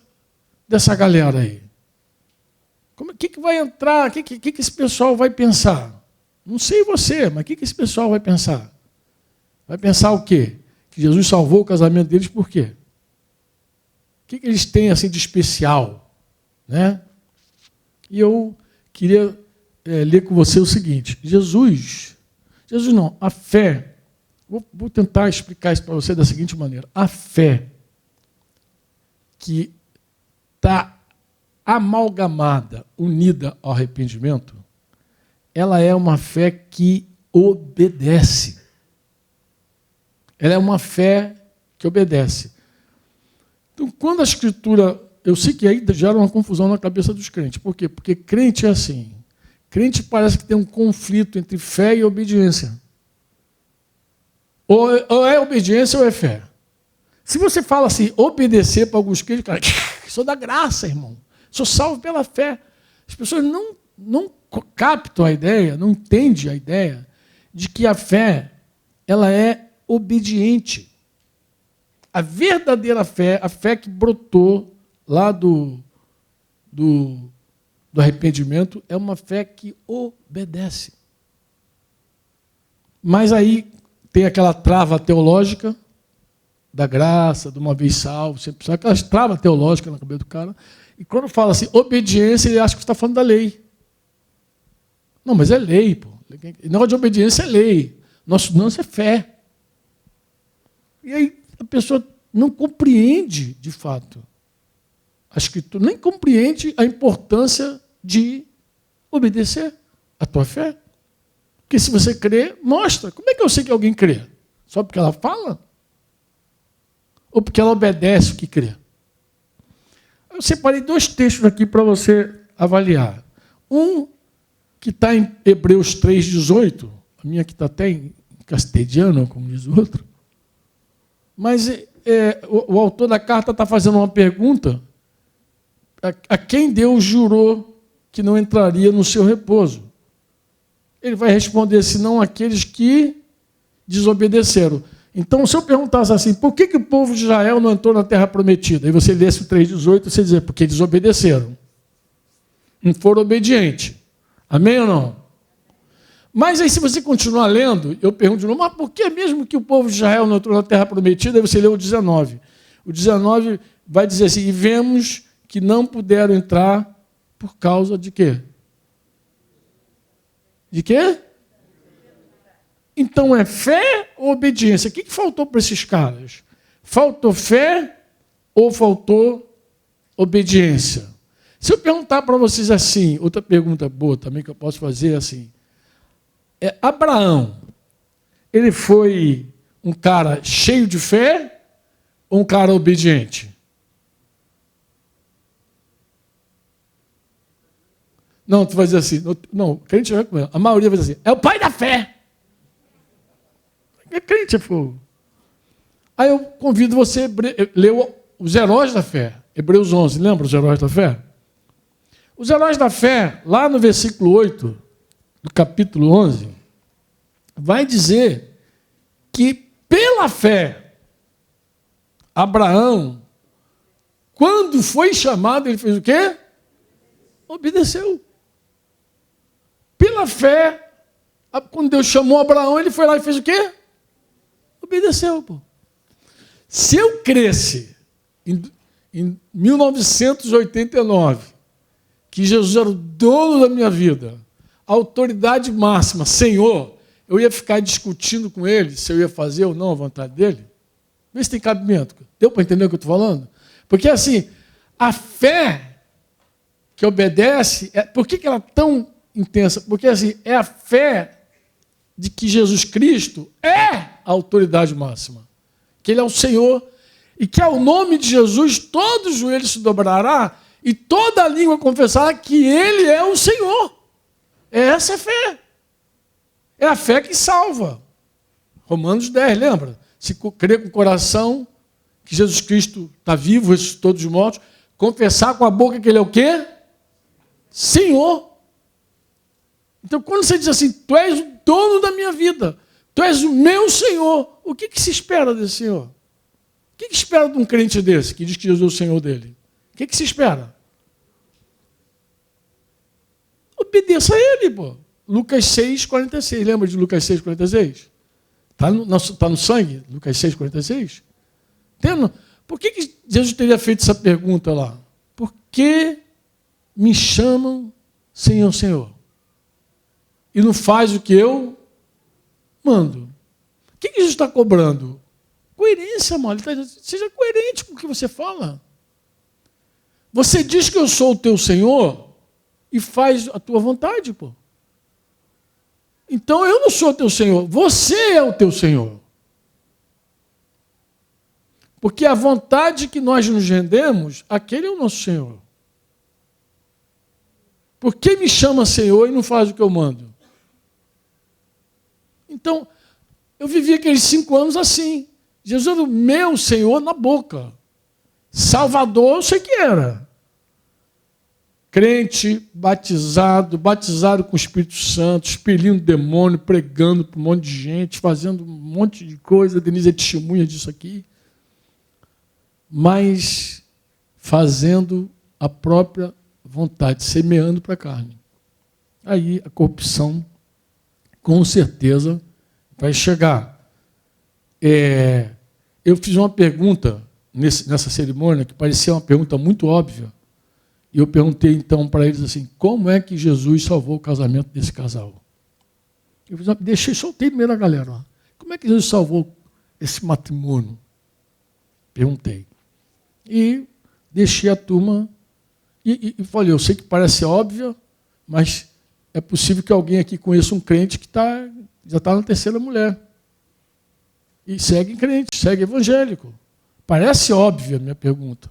dessa galera aí? O que vai entrar? O que esse pessoal vai pensar? Não sei você, mas o que esse pessoal vai pensar? Vai pensar o quê? Que Jesus salvou o casamento deles por quê? O que eles têm assim de especial? Né? E eu queria ler com você o seguinte. Jesus não, a fé, vou tentar explicar isso para você da seguinte maneira. A fé que está amalgamada, unida ao arrependimento, ela é uma fé que obedece. Ela é uma fé que obedece. Então, quando a Escritura... Eu sei que aí gera uma confusão na cabeça dos crentes. Por quê? Porque crente é assim. Crente parece que tem um conflito entre fé e obediência. Ou é obediência ou é fé. Se você fala assim, obedecer para alguns crentes, cara, sou da graça, irmão. Sou salvo pela fé. As pessoas não captam a ideia, não entendem a ideia de que a fé ela é obediente. A verdadeira fé, a fé que brotou lá do do arrependimento é uma fé que obedece. Mas aí tem aquela trava teológica da graça, de uma vez salvo, sempre sabe, aquelas travas teológicas na cabeça do cara. E quando fala assim, obediência, ele acha que está falando da lei. Não, mas é lei, pô. O negócio de obediência é lei. Nosso lance é fé. E aí a pessoa não compreende, de fato, a Escritura, nem compreende a importância de obedecer a tua fé. Porque se você crê, mostra. Como é que eu sei que alguém crê? Só porque ela fala? Ou porque ela obedece o que crê? Eu separei 2 textos aqui para você avaliar. Um que está em Hebreus 3,18, a minha que está até em castelhano, como diz o outro. Mas o autor da carta está fazendo uma pergunta a quem Deus jurou que não entraria no seu repouso. Ele vai responder, senão aqueles que desobedeceram. Então, se eu perguntasse assim, por que o povo de Israel não entrou na terra prometida? E você lesse o 3,18, você dizer, porque desobedeceram. Não foram obedientes. Amém ou não? Mas aí, se você continuar lendo, eu pergunto de novo, mas por que mesmo que o povo de Israel não entrou na terra prometida? Aí você lê o 19. O 19 vai dizer assim, e vemos que não puderam entrar por causa de quê? De quê? Então é fé ou obediência? O que faltou para esses caras? Faltou fé ou faltou obediência? Se eu perguntar para vocês assim, outra pergunta boa também que eu posso fazer é assim, Abraão, ele foi um cara cheio de fé ou um cara obediente? Não, tu vai dizer assim, não, crente vai com ele. A maioria vai dizer assim, é o pai da fé. É crente, é fogo. Aí eu convido você a ler os heróis da fé. Hebreus 11, lembra os heróis da fé? Os heróis da fé, lá no versículo 8, do capítulo 11, vai dizer que pela fé, Abraão, quando foi chamado, ele fez o quê? Obedeceu. Pela fé, quando Deus chamou Abraão, ele foi lá e fez o quê? Obedeceu, pô. Se eu cresce em 1989, que Jesus era o dono da minha vida, a autoridade máxima, Senhor, eu ia ficar discutindo com ele se eu ia fazer ou não a vontade dele? Vê se tem cabimento. Deu para entender o que eu estou falando? Porque assim, a fé que obedece, por que ela é tão intensa? Porque assim, é a fé de que Jesus Cristo é a autoridade máxima, que Ele é o Senhor, e que ao nome de Jesus todo joelho se dobrará e toda língua confessará que Ele é o Senhor. Essa é a fé. É a fé que salva. Romanos 10, lembra? Se crer com o coração que Jesus Cristo está vivo, ressuscitou dos mortos, confessar com a boca que Ele é o quê? Senhor. Então, quando você diz assim, tu és o dono da minha vida, tu és o meu Senhor, o que se espera desse Senhor? O que espera de um crente desse, que diz que Jesus é o Senhor dele? O que se espera? Obedeça a Ele, pô. Lucas 6, 46. Lembra de Lucas 6, 46? Está no sangue? Lucas 6, 46? Entendo? Por que Jesus teria feito essa pergunta lá? Por que me chamam Senhor, Senhor? E não faz o que eu mando. O que Jesus está cobrando? Coerência, mano. Seja coerente com o que você fala. Você diz que eu sou o teu Senhor e faz a tua vontade, pô. Então eu não sou o teu Senhor, você é o teu Senhor. Porque a vontade que nós nos rendemos, aquele é o nosso Senhor. Por que me chama Senhor e não faz o que eu mando? Então, eu vivi aqueles 5 anos assim. Jesus era o meu Senhor na boca. Salvador, eu sei que era. Crente, batizado com o Espírito Santo, expelindo demônio, pregando para um monte de gente, fazendo um monte de coisa. A Denise é testemunha disso aqui. Mas fazendo a própria vontade, semeando para a carne. Aí a corrupção, com certeza, vai chegar. Eu fiz uma pergunta nessa cerimônia, que parecia uma pergunta muito óbvia, e eu perguntei então para eles assim, como é que Jesus salvou o casamento desse casal? Eu soltei no meio da galera. Ó. Como é que Jesus salvou esse matrimônio? Perguntei. E deixei a turma e falei, eu sei que parece óbvio, mas é possível que alguém aqui conheça um crente que já está na terceira mulher. E segue crente, segue evangélico. Parece óbvia a minha pergunta.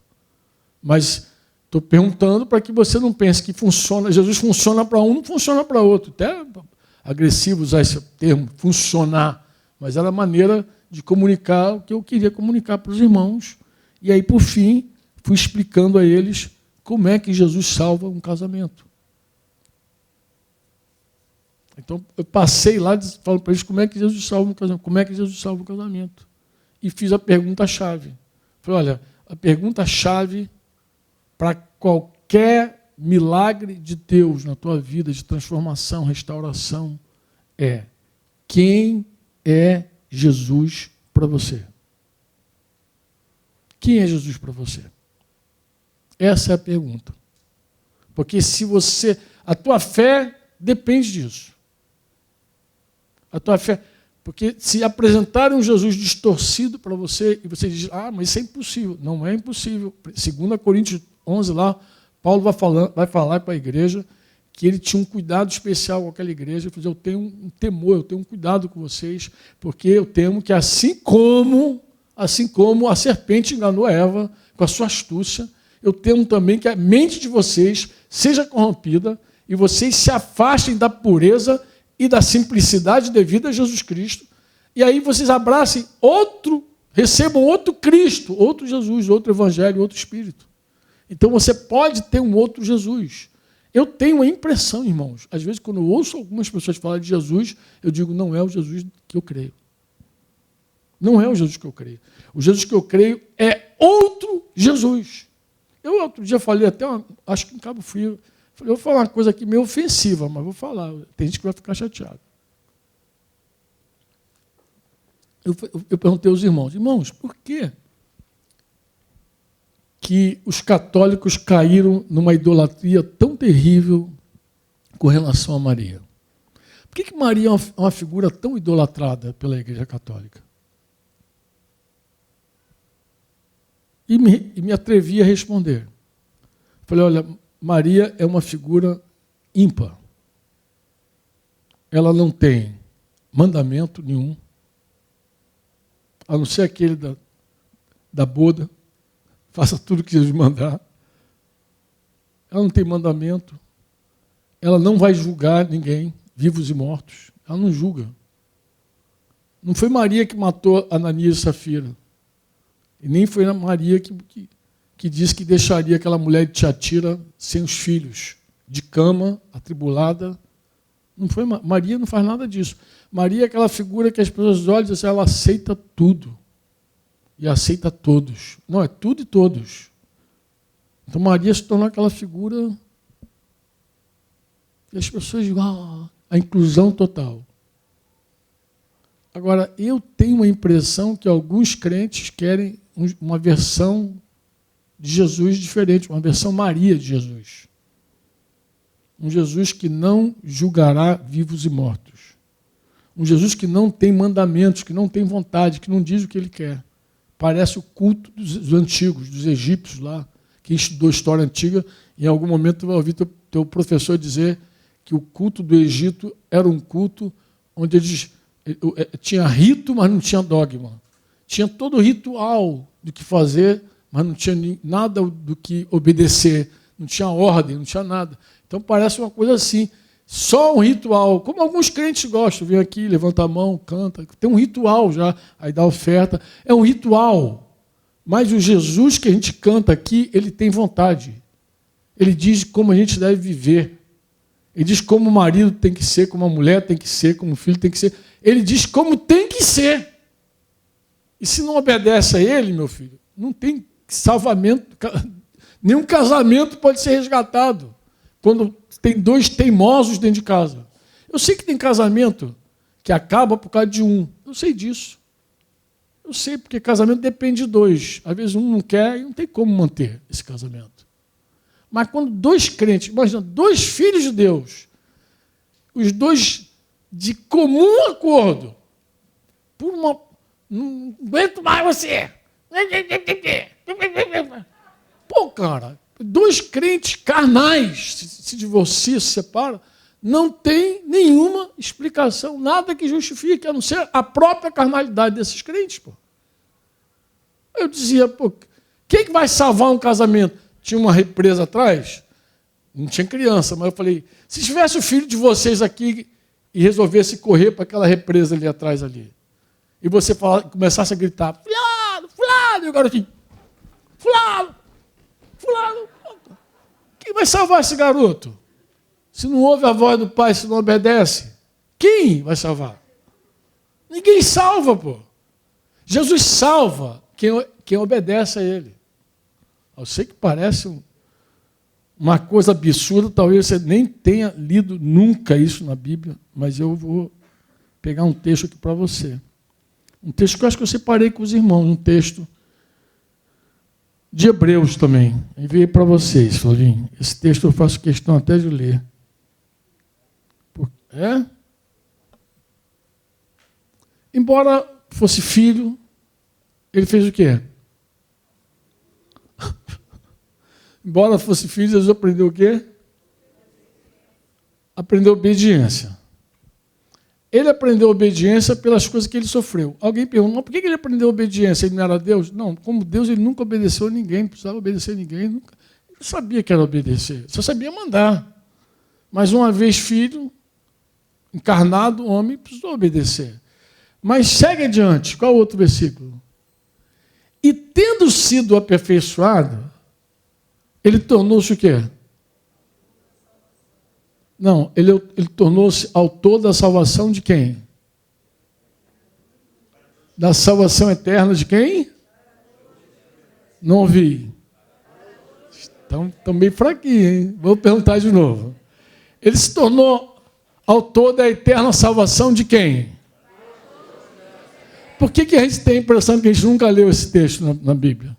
Mas estou perguntando para que você não pense que funciona, Jesus funciona para um, não funciona para outro. Até agressivo usar esse termo, funcionar. Mas era a maneira de comunicar o que eu queria comunicar para os irmãos. E aí, por fim, fui explicando a eles como é que Jesus salva um casamento. Então, eu passei lá falando para eles como é que Jesus salva um casamento, como é que Jesus salva um casamento. E fiz a pergunta-chave. Falei, olha, a pergunta-chave para qualquer milagre de Deus na tua vida, de transformação, restauração, é: quem é Jesus para você? Quem é Jesus para você? Essa é a pergunta. Porque a tua fé depende disso. A tua fé, porque se apresentarem um Jesus distorcido para você e você diz, mas isso é impossível. Não é impossível. 2 Coríntios 11 lá, Paulo vai falar para a igreja que ele tinha um cuidado especial com aquela igreja. Ele falou, eu tenho um temor, eu tenho um cuidado com vocês, porque eu temo que assim como a serpente enganou Eva com a sua astúcia, eu temo também que a mente de vocês seja corrompida e vocês se afastem da pureza e da simplicidade devida a Jesus Cristo, e aí vocês abracem recebam outro Cristo, outro Jesus, outro Evangelho, outro Espírito. Então você pode ter um outro Jesus. Eu tenho a impressão, irmãos, às vezes quando eu ouço algumas pessoas falar de Jesus, eu digo, não é o Jesus que eu creio. Não é o Jesus que eu creio. O Jesus que eu creio é outro Jesus. Eu outro dia falei até, acho que em Cabo Frio, eu vou falar uma coisa aqui meio ofensiva, mas vou falar. Tem gente que vai ficar chateado. Eu perguntei aos irmãos, por que os católicos caíram numa idolatria tão terrível com relação a Maria? Por que Maria é uma figura tão idolatrada pela Igreja Católica? E me atrevi a responder. Falei, olha, Maria é uma figura ímpar. Ela não tem mandamento nenhum, a não ser aquele da boda, faça tudo o que Jesus mandar. Ela não tem mandamento, ela não vai julgar ninguém, vivos e mortos, ela não julga. Não foi Maria que matou Ananias e Safira, e nem foi Maria que disse que deixaria aquela mulher de Tiatira sem os filhos, de cama, atribulada. Não foi Maria não faz nada disso. Maria é aquela figura que as pessoas olham e dizem, ela aceita tudo. E aceita todos. Não, é tudo e todos. Então Maria se tornou aquela figura e as pessoas dizem, a inclusão total. Agora, eu tenho a impressão que alguns crentes querem uma versão de Jesus diferente, uma versão Maria de Jesus. Um Jesus que não julgará vivos e mortos. Um Jesus que não tem mandamentos, que não tem vontade, que não diz o que ele quer. Parece o culto dos antigos, dos egípcios lá. Quem estudou história antiga, em algum momento vai ouvir teu professor dizer que o culto do Egito era um culto onde eles tinha rito, mas não tinha dogma. Tinha todo o ritual do que fazer, mas não tinha nada do que obedecer. Não tinha ordem, não tinha nada. Então parece uma coisa assim, só um ritual, como alguns crentes gostam, vem aqui, levanta a mão, canta, tem um ritual já, aí dá oferta, é um ritual, mas o Jesus que a gente canta aqui, ele tem vontade, ele diz como a gente deve viver, ele diz como o marido tem que ser, como a mulher tem que ser, como o filho tem que ser, ele diz como tem que ser, e se não obedece a ele, meu filho, não tem salvamento, Nenhum casamento pode ser resgatado quando tem dois teimosos dentro de casa. Eu sei que tem casamento que acaba por causa de um. Eu sei disso. Eu sei, porque casamento depende de dois. Às vezes um não quer e não tem como manter esse casamento. Mas quando dois crentes, imagina, dois filhos de Deus, os dois de comum acordo, por uma... Não aguento mais você. Pô, cara, dois crentes carnais se divorciam, se separam, não tem nenhuma explicação, nada que justifique, a não ser a própria carnalidade desses crentes. Pô. Eu dizia, pô, quem que vai salvar um casamento? Tinha uma represa atrás, não tinha criança, mas eu falei, se tivesse o filho de vocês aqui e resolvesse correr para aquela represa ali atrás ali, e você começasse a gritar, fulano, fulano, e o garotinho, fulano, fulano, quem vai salvar esse garoto? Se não ouve a voz do pai, se não obedece, quem vai salvar? Ninguém salva, pô. Jesus salva quem obedece a ele. Eu sei que parece uma coisa absurda, talvez você nem tenha lido nunca isso na Bíblia, mas eu vou pegar um texto aqui para você. Um texto que eu acho que eu separei com os irmãos, um texto de Hebreus também. Enviei para vocês, Flavinho. Esse texto eu faço questão até de ler. Embora fosse filho, ele fez o quê? Embora fosse filho, Jesus aprendeu o quê? Aprendeu obediência. Ele aprendeu obediência pelas coisas que ele sofreu. Alguém pergunta, mas por que ele aprendeu obediência? Ele não era Deus? Não, como Deus, ele nunca obedeceu a ninguém, não precisava obedecer a ninguém. Nunca. Ele sabia que era obedecer, só sabia mandar. Mas uma vez filho, encarnado, homem, precisou obedecer. Mas segue adiante. Qual o outro versículo? E tendo sido aperfeiçoado, ele tornou-se o quê? Não, ele tornou-se autor da salvação de quem? Da salvação eterna de quem? Não ouvi. Estão bem fraquinhos, hein? Vou perguntar de novo. Ele se tornou autor da eterna salvação de quem? Por que a gente tem a impressão que a gente nunca leu esse texto na Bíblia?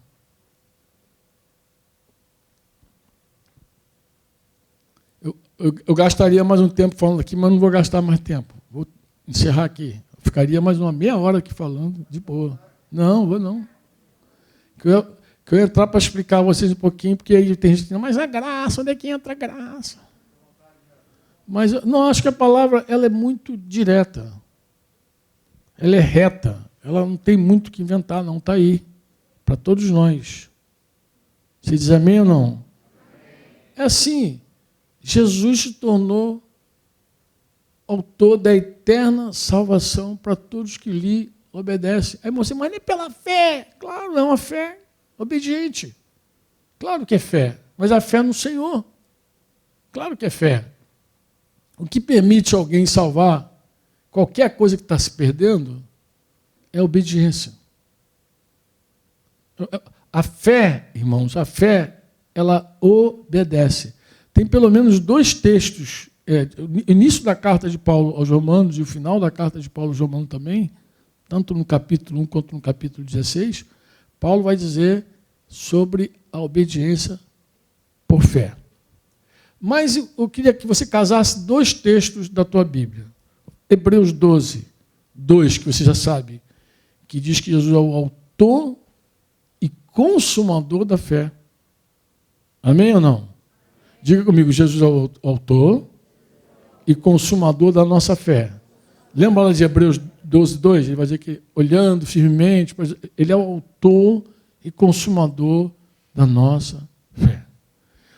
Eu gastaria mais um tempo falando aqui, mas não vou gastar mais tempo. Vou encerrar aqui. Ficaria mais uma meia hora aqui falando, de boa. Não, vou não. Que eu ia entrar para explicar a vocês um pouquinho, porque aí tem gente que diz, mas a graça, onde é que entra a graça? Mas não, acho que a palavra ela é muito direta. Ela é reta. Ela não tem muito o que inventar, não. Está aí. Para todos nós. Você diz amém ou não? É assim. Jesus se tornou autor da eterna salvação para todos que lhe obedecem. Aí você, mas nem pela fé. Claro, é uma fé obediente. Claro que é fé. Mas a fé no Senhor. Claro que é fé. O que permite alguém salvar qualquer coisa que está se perdendo é a obediência. A fé, irmãos, a fé, ela obedece. Tem pelo menos dois textos, o início da carta de Paulo aos Romanos e o final da carta de Paulo aos Romanos também, tanto no capítulo 1 quanto no capítulo 16, Paulo vai dizer sobre a obediência por fé. Mas eu queria que você casasse dois textos da tua Bíblia. Hebreus 12, 2, que você já sabe, que diz que Jesus é o autor e consumador da fé. Amém ou não? Diga comigo, Jesus é o autor e consumador da nossa fé. Lembra lá de Hebreus 12, 2? Ele vai dizer que, olhando firmemente, ele é o autor e consumador da nossa fé.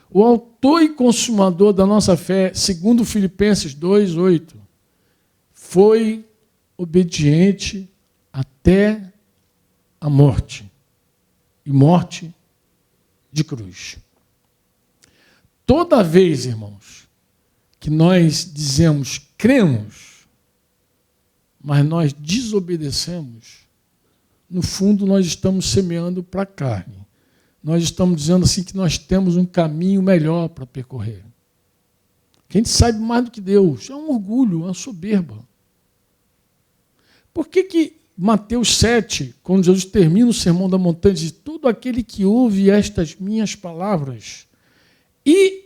O autor e consumador da nossa fé, segundo Filipenses 2, 8, foi obediente até a morte, e morte de cruz. Toda vez, irmãos, que nós dizemos cremos, mas nós desobedecemos, no fundo nós estamos semeando para a carne. nós estamos dizendo assim que nós temos um caminho melhor para percorrer. Que a gente sabe mais do que Deus. É um orgulho, uma soberba. Por que Mateus 7, quando Jesus termina o Sermão da Montanha, diz: todo aquele que ouve estas minhas palavras e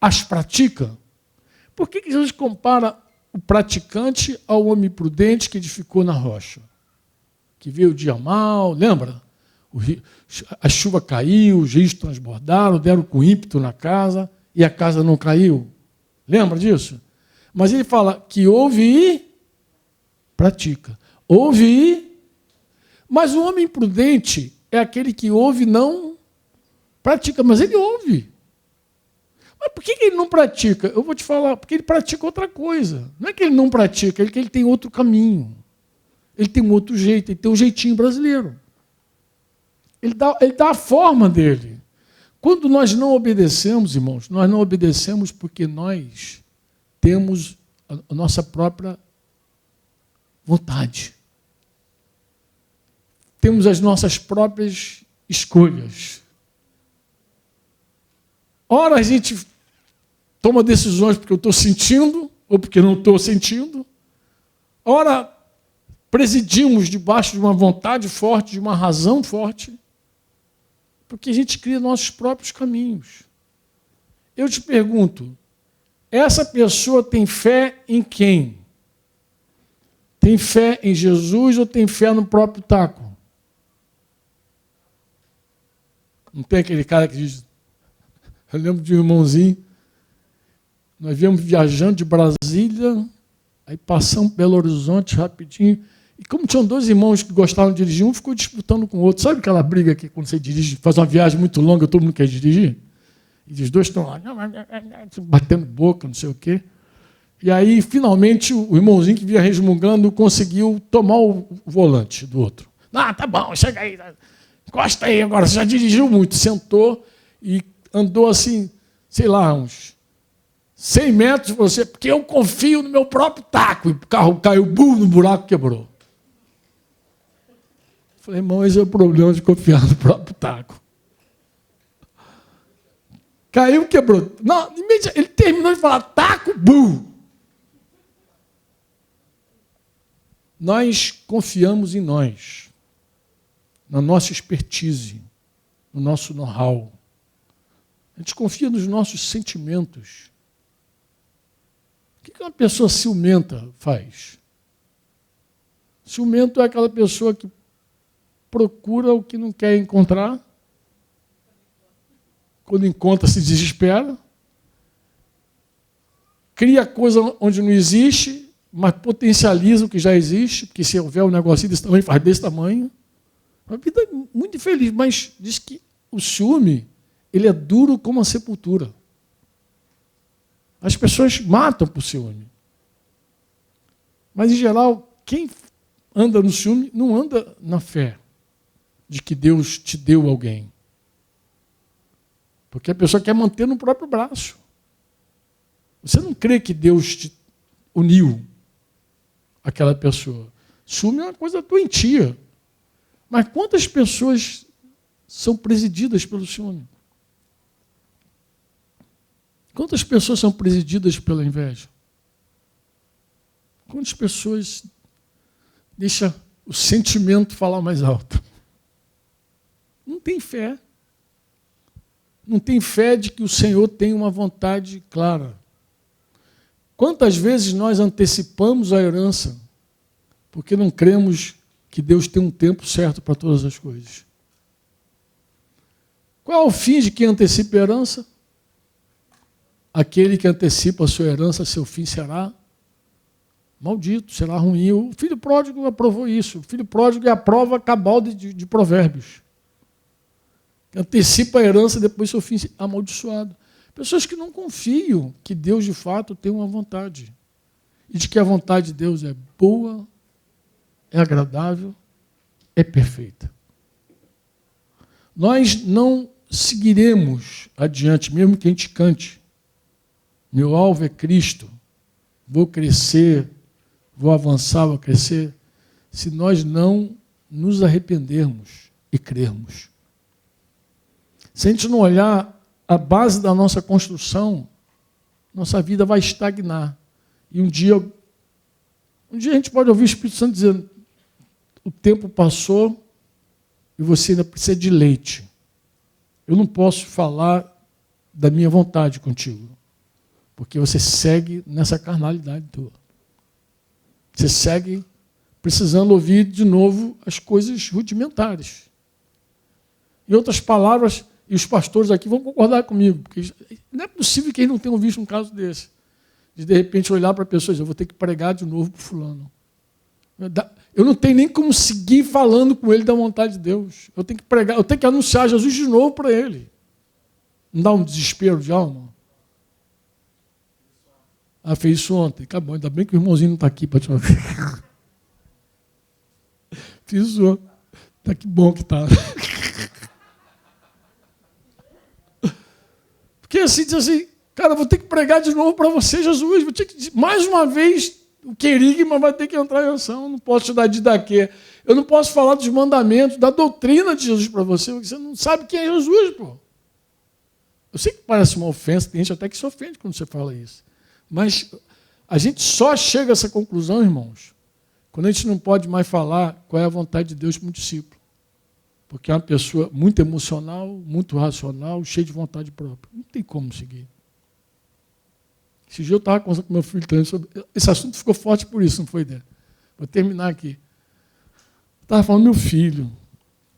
as pratica? Por que Jesus compara o praticante ao homem prudente que edificou na rocha? Que veio o dia mau, lembra? A chuva caiu, os rios transbordaram, deram com ímpeto na casa e a casa não caiu. Lembra disso? Mas ele fala que ouve e pratica. Ouve e... Mas o homem prudente é aquele que ouve e não pratica. Mas ele ouve. Mas por que ele não pratica? Eu vou te falar, porque ele pratica outra coisa. Não é que ele não pratica, é que ele tem outro caminho. Ele tem um outro jeito, ele tem um jeitinho brasileiro. Ele dá a forma dele. Quando nós não obedecemos, irmãos, nós não obedecemos porque nós temos a nossa própria vontade. Temos as nossas próprias escolhas. Ora a gente toma decisões porque eu estou sentindo ou porque não estou sentindo. Ora presidimos debaixo de uma vontade forte, de uma razão forte. Porque a gente cria nossos próprios caminhos. Eu te pergunto, essa pessoa tem fé em quem? Tem fé em Jesus ou tem fé no próprio taco? Não tem aquele cara que diz... Eu lembro de um irmãozinho, nós viemos viajando de Brasília, aí passamos Belo Horizonte rapidinho, e como tinham dois irmãos que gostavam de dirigir, um ficou disputando com o outro. Sabe aquela briga que quando você dirige, faz uma viagem muito longa, todo mundo quer dirigir? E os dois estão lá, batendo boca, não sei o quê. E aí, finalmente, o irmãozinho que vinha resmungando conseguiu tomar o volante do outro. Ah, tá bom, chega aí, encosta aí agora, você já dirigiu muito. Sentou e andou assim, sei lá, uns 100 metros, você, porque eu confio no meu próprio taco. E o carro caiu, bum, no buraco, quebrou. Falei, irmão, esse é o problema de confiar no próprio taco. Caiu, quebrou. Não, ele terminou de falar, taco, bum. Nós confiamos em nós, na nossa expertise, no nosso know-how. A gente confia nos nossos sentimentos. O que uma pessoa ciumenta faz? Ciumento é aquela pessoa que procura o que não quer encontrar, quando encontra se desespera, cria coisa onde não existe, mas potencializa o que já existe, porque se houver um negocinho desse tamanho, faz desse tamanho. Uma vida muito infeliz, mas diz que o ciúme, ele é duro como a sepultura. As pessoas matam por ciúme. Mas, em geral, quem anda no ciúme não anda na fé de que Deus te deu alguém. Porque a pessoa quer manter no próprio braço. Você não crê que Deus te uniu aquela pessoa. Ciúme é uma coisa doentia. Mas quantas pessoas são presididas pelo ciúme? Quantas pessoas são presididas pela inveja? Quantas pessoas deixam o sentimento falar mais alto? Não tem fé. Não tem fé de que o Senhor tem uma vontade clara. Quantas vezes nós antecipamos a herança porque não cremos que Deus tem um tempo certo para todas as coisas? Qual é o fim de quem antecipa a herança? Aquele que antecipa a sua herança, seu fim será maldito, será ruim. O filho pródigo aprovou isso. O filho pródigo é a prova cabal de Provérbios. Antecipa a herança, depois seu fim é amaldiçoado. Pessoas que não confiam que Deus, de fato, tem uma vontade. E de que a vontade de Deus é boa, é agradável, é perfeita. Nós não seguiremos adiante, mesmo que a gente cante. Meu alvo é Cristo. Vou crescer, vou avançar, vou crescer, se nós não nos arrependermos e crermos. Se a gente não olhar a base da nossa construção, nossa vida vai estagnar. E um dia a gente pode ouvir o Espírito Santo dizendo: o tempo passou e você ainda precisa de leite. Eu não posso falar da minha vontade contigo, porque você segue nessa carnalidade tua. Você segue precisando ouvir de novo as coisas rudimentares. Em outras palavras, e os pastores aqui vão concordar comigo, porque não é possível que eles não tenham visto um caso desse. De repente olhar para a pessoa e dizer: eu vou ter que pregar de novo para o fulano. Eu não tenho nem como seguir falando com ele da vontade de Deus. Eu tenho que pregar, eu tenho que anunciar Jesus de novo para ele. Não dá um desespero de alma? Ah, fez isso ontem. Acabou, ainda bem que o irmãozinho não está aqui para te ouvir. Fiz isso ontem. Tá, que bom que está. Porque assim, diz assim: cara, vou ter que pregar de novo para você, Jesus. Vou ter que, mais uma vez, o querigma vai ter que entrar em ação. Eu não posso te dar didaquê. Eu não posso falar dos mandamentos, da doutrina de Jesus para você, porque você não sabe quem é Jesus, pô. Eu sei que parece uma ofensa, tem gente até que se ofende quando você fala isso. Mas a gente só chega a essa conclusão, irmãos, quando a gente não pode mais falar qual é a vontade de Deus para um discípulo. Porque é uma pessoa muito emocional, muito racional, cheia de vontade própria. Não tem como seguir. Esse dia eu estava conversando com meu filho também sobre... Esse assunto ficou forte por isso, não foi, ideia? Vou terminar aqui. Estava falando: meu filho,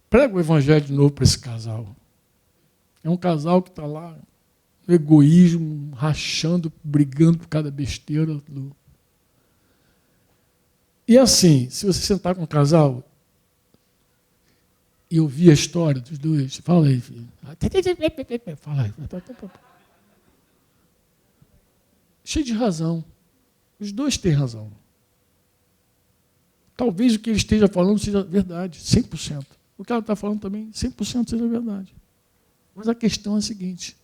prega o evangelho de novo para esse casal. É um casal que está lá, no egoísmo, rachando, brigando por cada besteira. E assim, se você sentar com um casal e ouvir a história dos dois, fala aí, filho. Fala aí. Cheio de razão. Os dois têm razão. Talvez o que ele esteja falando seja verdade, 100%. O que ela está falando também, 100% seja verdade. Mas a questão é a seguinte: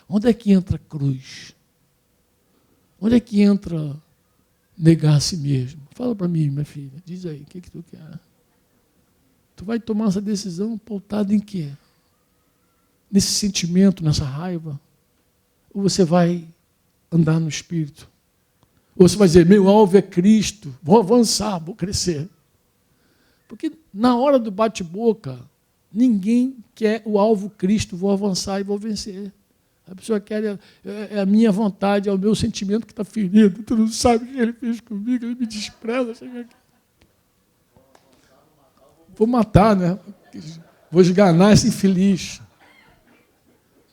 onde é que entra a cruz? Onde é que entra negar a si mesmo? Fala para mim, minha filha, diz aí, o que tu quer? Tu vai tomar essa decisão pautada em quê? Nesse sentimento, nessa raiva? Ou você vai andar no Espírito? Ou você vai dizer: meu alvo é Cristo, vou avançar, vou crescer? Porque na hora do bate-boca, ninguém quer o alvo Cristo, vou avançar e vou vencer. A pessoa quer, é a minha vontade, é o meu sentimento que está ferido. Tu não sabe o que ele fez comigo, ele me despreza. Chega aqui. Vou matar, né? Vou esganar esse infeliz.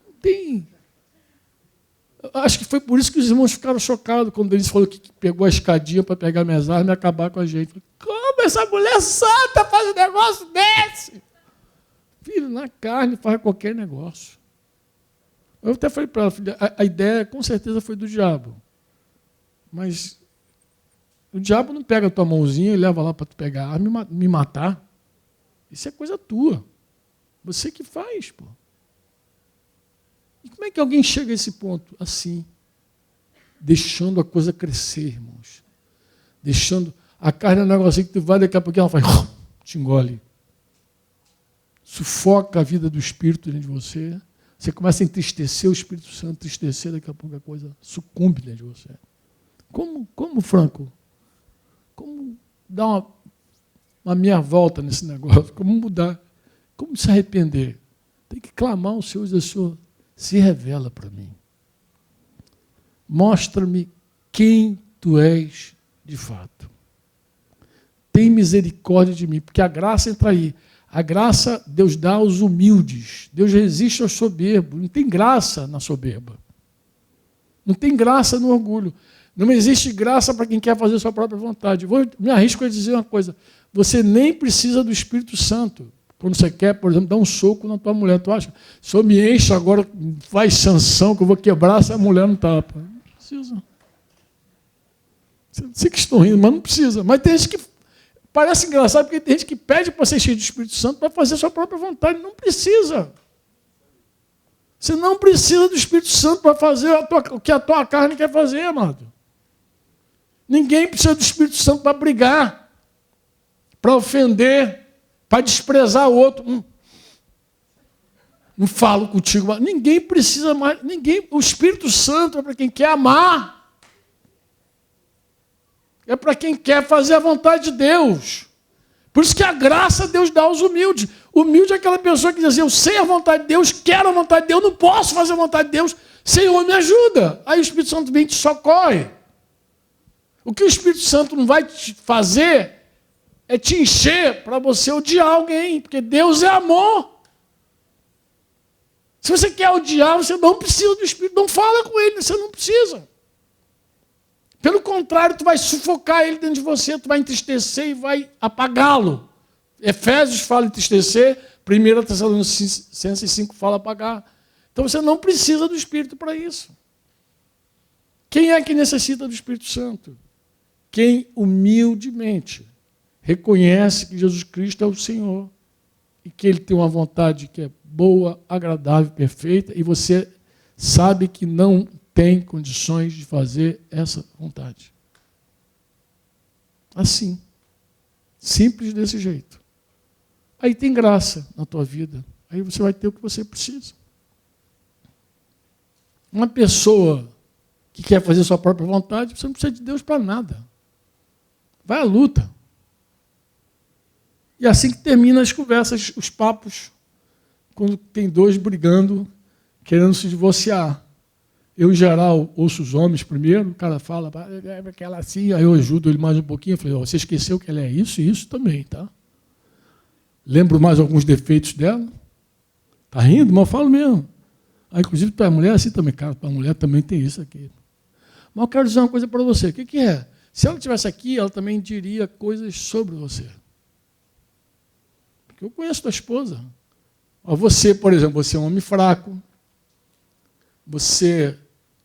Não tem. Acho que foi por isso que os irmãos ficaram chocados quando eles falaram que pegou a escadinha para pegar minhas armas e acabar com a gente. Como essa mulher santa faz um negócio desse? Filho, na carne faz qualquer negócio. Eu até falei para ela: filha, a ideia com certeza foi do diabo. Mas o diabo não pega a tua mãozinha e leva lá para tu pegar a arma e me matar. Isso é coisa tua. Você que faz, pô. E como é que alguém chega a esse ponto? Assim, deixando a coisa crescer, irmãos. Deixando a carne é um negocinho que tu vai, daqui a pouco ela faz, te engole. Sufoca a vida do Espírito dentro de você. Você começa a entristecer o Espírito Santo, entristecer, daqui a pouco a coisa sucumbe dentro de você. Como Franco? Como dar uma meia volta nesse negócio? Como mudar? Como se arrepender? Tem que clamar ao Senhor e dizer: Senhor, se revela para mim. Mostra-me quem tu és de fato. Tem misericórdia de mim, porque a graça entra aí. A graça Deus dá aos humildes. Deus resiste aos soberbos. Não tem graça na soberba. Não tem graça no orgulho. Não existe graça para quem quer fazer sua própria vontade. Me arrisco a dizer uma coisa: você nem precisa do Espírito Santo. Quando você quer, por exemplo, dar um soco na tua mulher, tu acha? Se eu me encho agora, faz sanção que eu vou quebrar essa mulher no tapa. Não precisa. Sei que estão rindo, mas não precisa. Mas tem gente que parece engraçado, porque tem gente que pede para ser cheio do Espírito Santo para fazer a sua própria vontade. Não precisa. Você não precisa do Espírito Santo para fazer o que a tua carne quer fazer, amado. Ninguém precisa do Espírito Santo para brigar, para ofender, para desprezar o outro. não falo contigo mais. Ninguém precisa mais, o Espírito Santo é para quem quer amar. É para quem quer fazer a vontade de Deus. Por isso que a graça Deus dá aos humildes. Humilde é aquela pessoa que diz assim, eu sei a vontade de Deus, quero a vontade de Deus, não posso fazer a vontade de Deus, Senhor, me ajuda. Aí o Espírito Santo vem e te socorre. O que o Espírito Santo não vai te fazer é te encher para você odiar alguém, porque Deus é amor. Se você quer odiar, você não precisa do Espírito, não fala com ele, você não precisa. Pelo contrário, tu vai sufocar ele dentro de você, tu vai entristecer e vai apagá-lo. Efésios fala entristecer, 1 Tessalonicenses 5 fala apagar. Então você não precisa do Espírito para isso. Quem é que necessita do Espírito Santo? Quem humildemente reconhece que Jesus Cristo é o Senhor e que Ele tem uma vontade que é boa, agradável, perfeita, e você sabe que não tem condições de fazer essa vontade. Assim. Simples desse jeito. Aí tem graça na tua vida. Aí você vai ter o que você precisa. Uma pessoa que quer fazer sua própria vontade, você não precisa de Deus para nada. Vai à luta. E assim que termina as conversas, os papos, quando tem dois brigando, querendo se divorciar. Eu, em geral, ouço os homens primeiro, o cara fala, aquela assim, aí eu ajudo ele mais um pouquinho, eu falei, você esqueceu que ela é isso e isso também, tá? Lembro mais alguns defeitos dela. Tá rindo? Mas eu falo mesmo. Ah, inclusive, tua mulher é assim também, cara, tua mulher também tem isso aqui. Mas eu quero dizer uma coisa para você, o que é? Se ela estivesse aqui, ela também diria coisas sobre você. Porque eu conheço tua esposa. Você, por exemplo, você é um homem fraco, você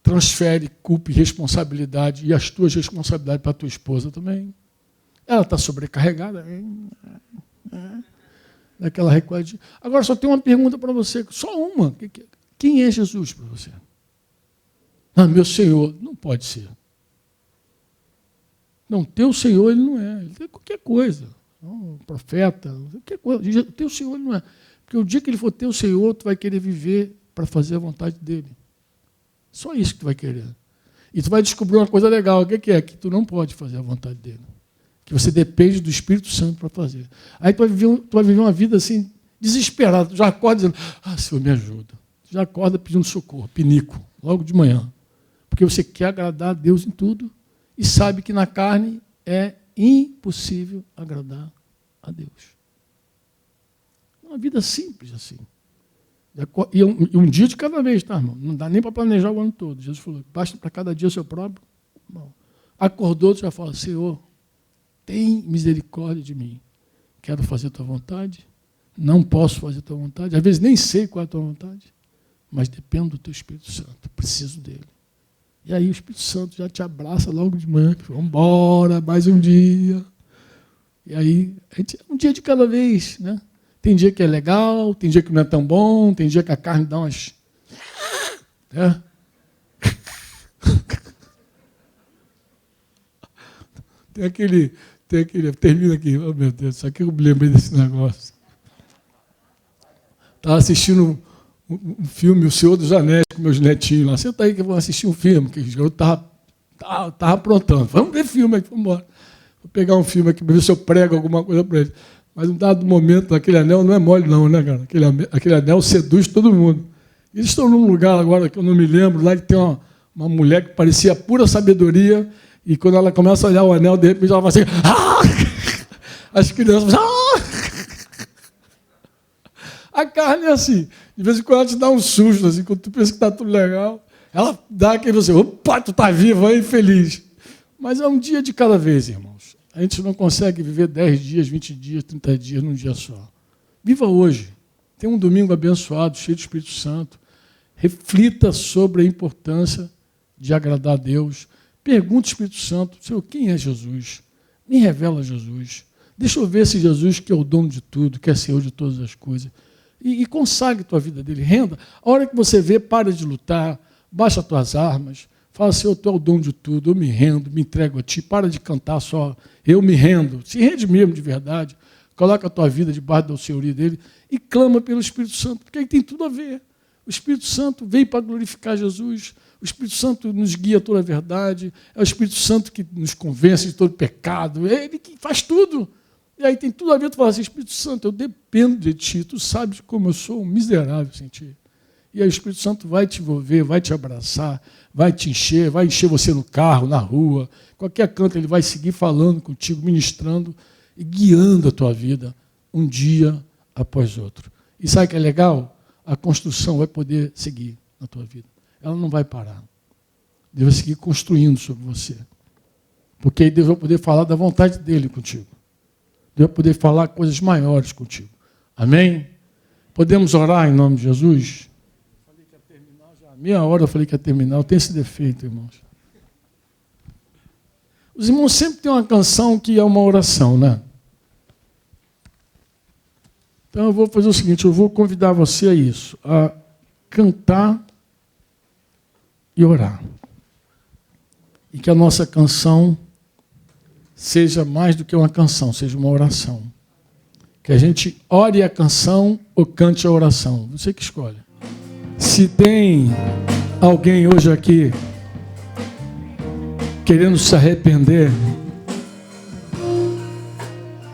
transfere culpa e responsabilidade, e as tuas responsabilidades para a tua esposa também. Ela está sobrecarregada. Daquela recorde. Agora, só tem uma pergunta para você, só uma. Quem é Jesus para você? Ah, meu Senhor. Não pode ser. Não, teu Senhor ele não é. Ele é qualquer coisa. Um profeta, qualquer coisa. Teu Senhor ele não é. Porque o dia que ele for teu Senhor, tu vai querer viver para fazer a vontade dele. Só isso que tu vai querer. E tu vai descobrir uma coisa legal. O que é? Que tu não pode fazer a vontade dele. Que você depende do Espírito Santo para fazer. Aí tu vai viver uma vida assim, desesperada. Tu já acorda dizendo, Senhor, me ajuda. Tu já acorda pedindo socorro, pinico, logo de manhã. Porque você quer agradar a Deus em tudo e sabe que na carne é impossível agradar a Deus. Uma vida simples assim. E um dia de cada vez, tá, irmão? Não dá nem para planejar o ano todo. Jesus falou, basta para cada dia o seu próprio. Bom, acordou, tu já fala, Senhor, tem misericórdia de mim. Quero fazer a tua vontade, não posso fazer a tua vontade, às vezes nem sei qual é a tua vontade, mas dependo do teu Espírito Santo, preciso dele. E aí o Espírito Santo já te abraça logo de manhã, vamos embora, mais um dia. E aí, um dia de cada vez, né? Tem dia que é legal, tem dia que não é tão bom, tem dia que a carne dá umas... É. Tem aquele... Termina aqui. Oh, meu Deus, só que eu me lembrei desse negócio. Estava assistindo um filme, O Senhor dos Anéis, com meus netinhos lá. Senta aí que eu vou assistir um filme, que eu estava aprontando. Vamos ver filme aqui, vamos embora. Vou pegar um filme aqui para ver se eu prego alguma coisa para eles. Mas um dado momento, aquele anel não é mole não, né, cara? Aquele anel seduz todo mundo. Eles estão num lugar agora que eu não me lembro, lá que tem uma mulher que parecia pura sabedoria, e quando ela começa a olhar o anel, de repente ela vai assim, as crianças A carne é assim, de vez em quando ela te dá um susto, assim, quando tu pensa que está tudo legal, ela dá aquele você, opa, tu está vivo aí, feliz. Mas é um dia de cada vez, irmãos. A gente não consegue viver 10 dias, 20 dias, 30 dias num dia só. Viva hoje. Tem um domingo abençoado, cheio do Espírito Santo. Reflita sobre a importância de agradar a Deus. Pergunte ao Espírito Santo, Senhor, quem é Jesus? Me revela Jesus. Deixa eu ver esse Jesus que é o dono de tudo, que é Senhor de todas as coisas. E consagre a tua vida dele, renda. A hora que você vê, para de lutar, baixa as tuas armas, fala, Senhor, tu é o dono de tudo, eu me rendo, me entrego a ti, para de cantar só, eu me rendo. Se rende mesmo de verdade. coloca a tua vida debaixo da senhoria dele e clama pelo Espírito Santo, porque aí tem tudo a ver. O Espírito Santo veio para glorificar Jesus, o Espírito Santo nos guia a toda a verdade, é o Espírito Santo que nos convence de todo pecado, é ele que faz tudo. E aí tem tudo a ver, tu fala assim, Espírito Santo, eu dependo de ti, tu sabes como eu sou um miserável sem ti. E aí o Espírito Santo vai te envolver, vai te abraçar, vai te encher, vai encher você no carro, na rua, qualquer canto ele vai seguir falando contigo, ministrando e guiando a tua vida um dia após outro. E sabe o que é legal? A construção vai poder seguir na tua vida. Ela não vai parar. Deus vai seguir construindo sobre você. Porque aí Deus vai poder falar da vontade dele contigo. Deus vai poder falar coisas maiores contigo. Amém? Podemos orar em nome de Jesus? Falei que ia terminar já. Meia hora eu falei que ia terminar. Eu tenho esse defeito, irmãos. Os irmãos sempre têm uma canção que é uma oração, né? Então eu vou fazer o seguinte, eu vou convidar você a isso, a cantar e orar. E que a nossa canção seja mais do que uma canção, seja uma oração. Que a gente ore a canção ou cante a oração. Você que escolhe. Se tem alguém hoje aqui querendo se arrepender,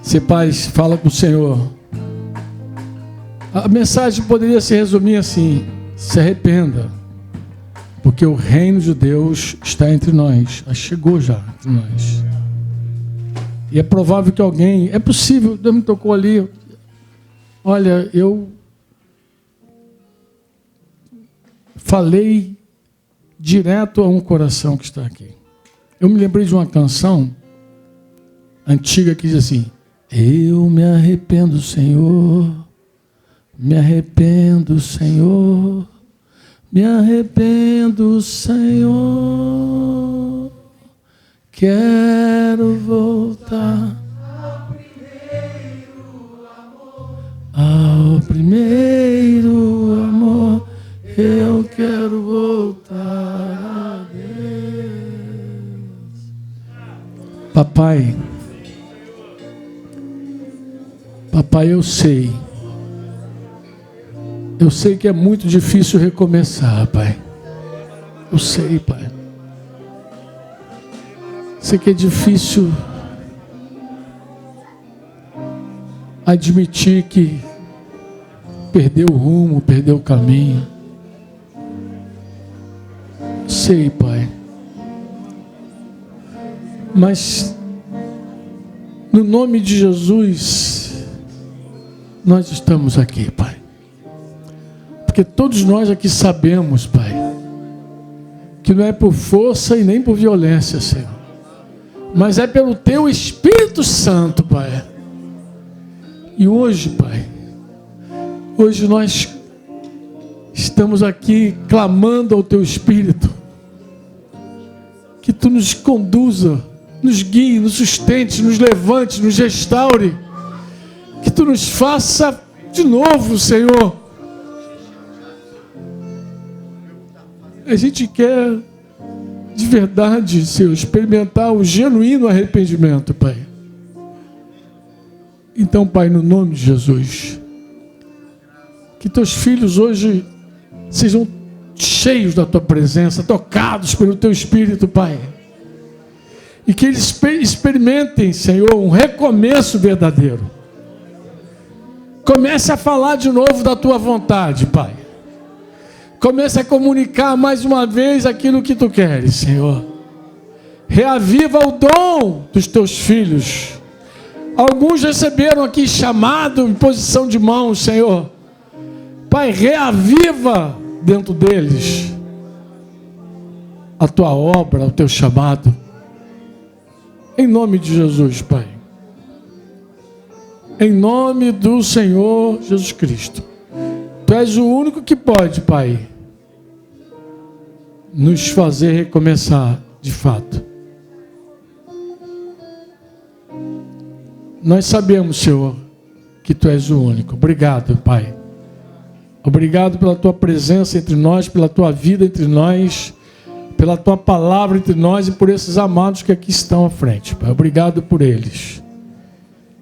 se pai, fala com o Senhor. A mensagem poderia se resumir assim: se arrependa, porque o reino de Deus está entre nós, chegou já entre nós. E é provável que alguém, é possível, Deus me tocou ali, olha, eu falei direto a um coração que está aqui. Eu me lembrei de uma canção antiga que diz assim: eu me arrependo, Senhor, me arrependo, Senhor, me arrependo, Senhor, quero voltar ao primeiro amor, eu quero voltar a Deus. Papai, eu sei que é muito difícil recomeçar, Pai. Eu sei, Pai. Sei que é difícil admitir que perdeu o rumo, perdeu o caminho. Sei, Pai. Mas, no nome de Jesus, nós estamos aqui, Pai. Porque todos nós aqui sabemos, Pai, que não é por força e nem por violência, Senhor, mas é pelo Teu Espírito Santo, Pai. E hoje, Pai, hoje nós estamos aqui clamando ao Teu Espírito, que Tu nos conduza, nos guie, nos sustente, nos levante, nos restaure, que Tu nos faça de novo, Senhor. A gente quer, de verdade, Senhor, experimentar o genuíno arrependimento, Pai. Então, Pai, no nome de Jesus, que Teus filhos hoje sejam cheios da Tua presença, tocados pelo Teu Espírito, Pai. E que eles experimentem, Senhor, um recomeço verdadeiro. Comece a falar de novo da Tua vontade, Pai. Comece a comunicar mais uma vez aquilo que Tu queres, Senhor. Reaviva o dom dos Teus filhos. Alguns receberam aqui chamado em posição de mãos, Senhor. Pai, reaviva dentro deles a Tua obra, o Teu chamado. Em nome de Jesus, Pai. Em nome do Senhor Jesus Cristo. Tu és o único que pode, Pai, nos fazer recomeçar de fato. Nós sabemos, Senhor, que Tu és o único. Obrigado, Pai. Obrigado pela Tua presença entre nós, pela Tua vida entre nós, pela Tua palavra entre nós e por esses amados que aqui estão à frente, Pai. Obrigado por eles.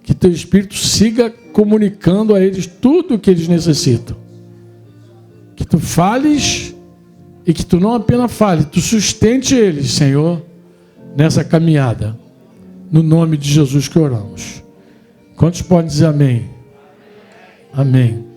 Que teu Espírito siga comunicando a eles tudo o que eles necessitam. Que tu fales e que tu não apenas fale, tu sustente eles, Senhor, nessa caminhada. No nome de Jesus que oramos. Quantos podem dizer amém? Amém.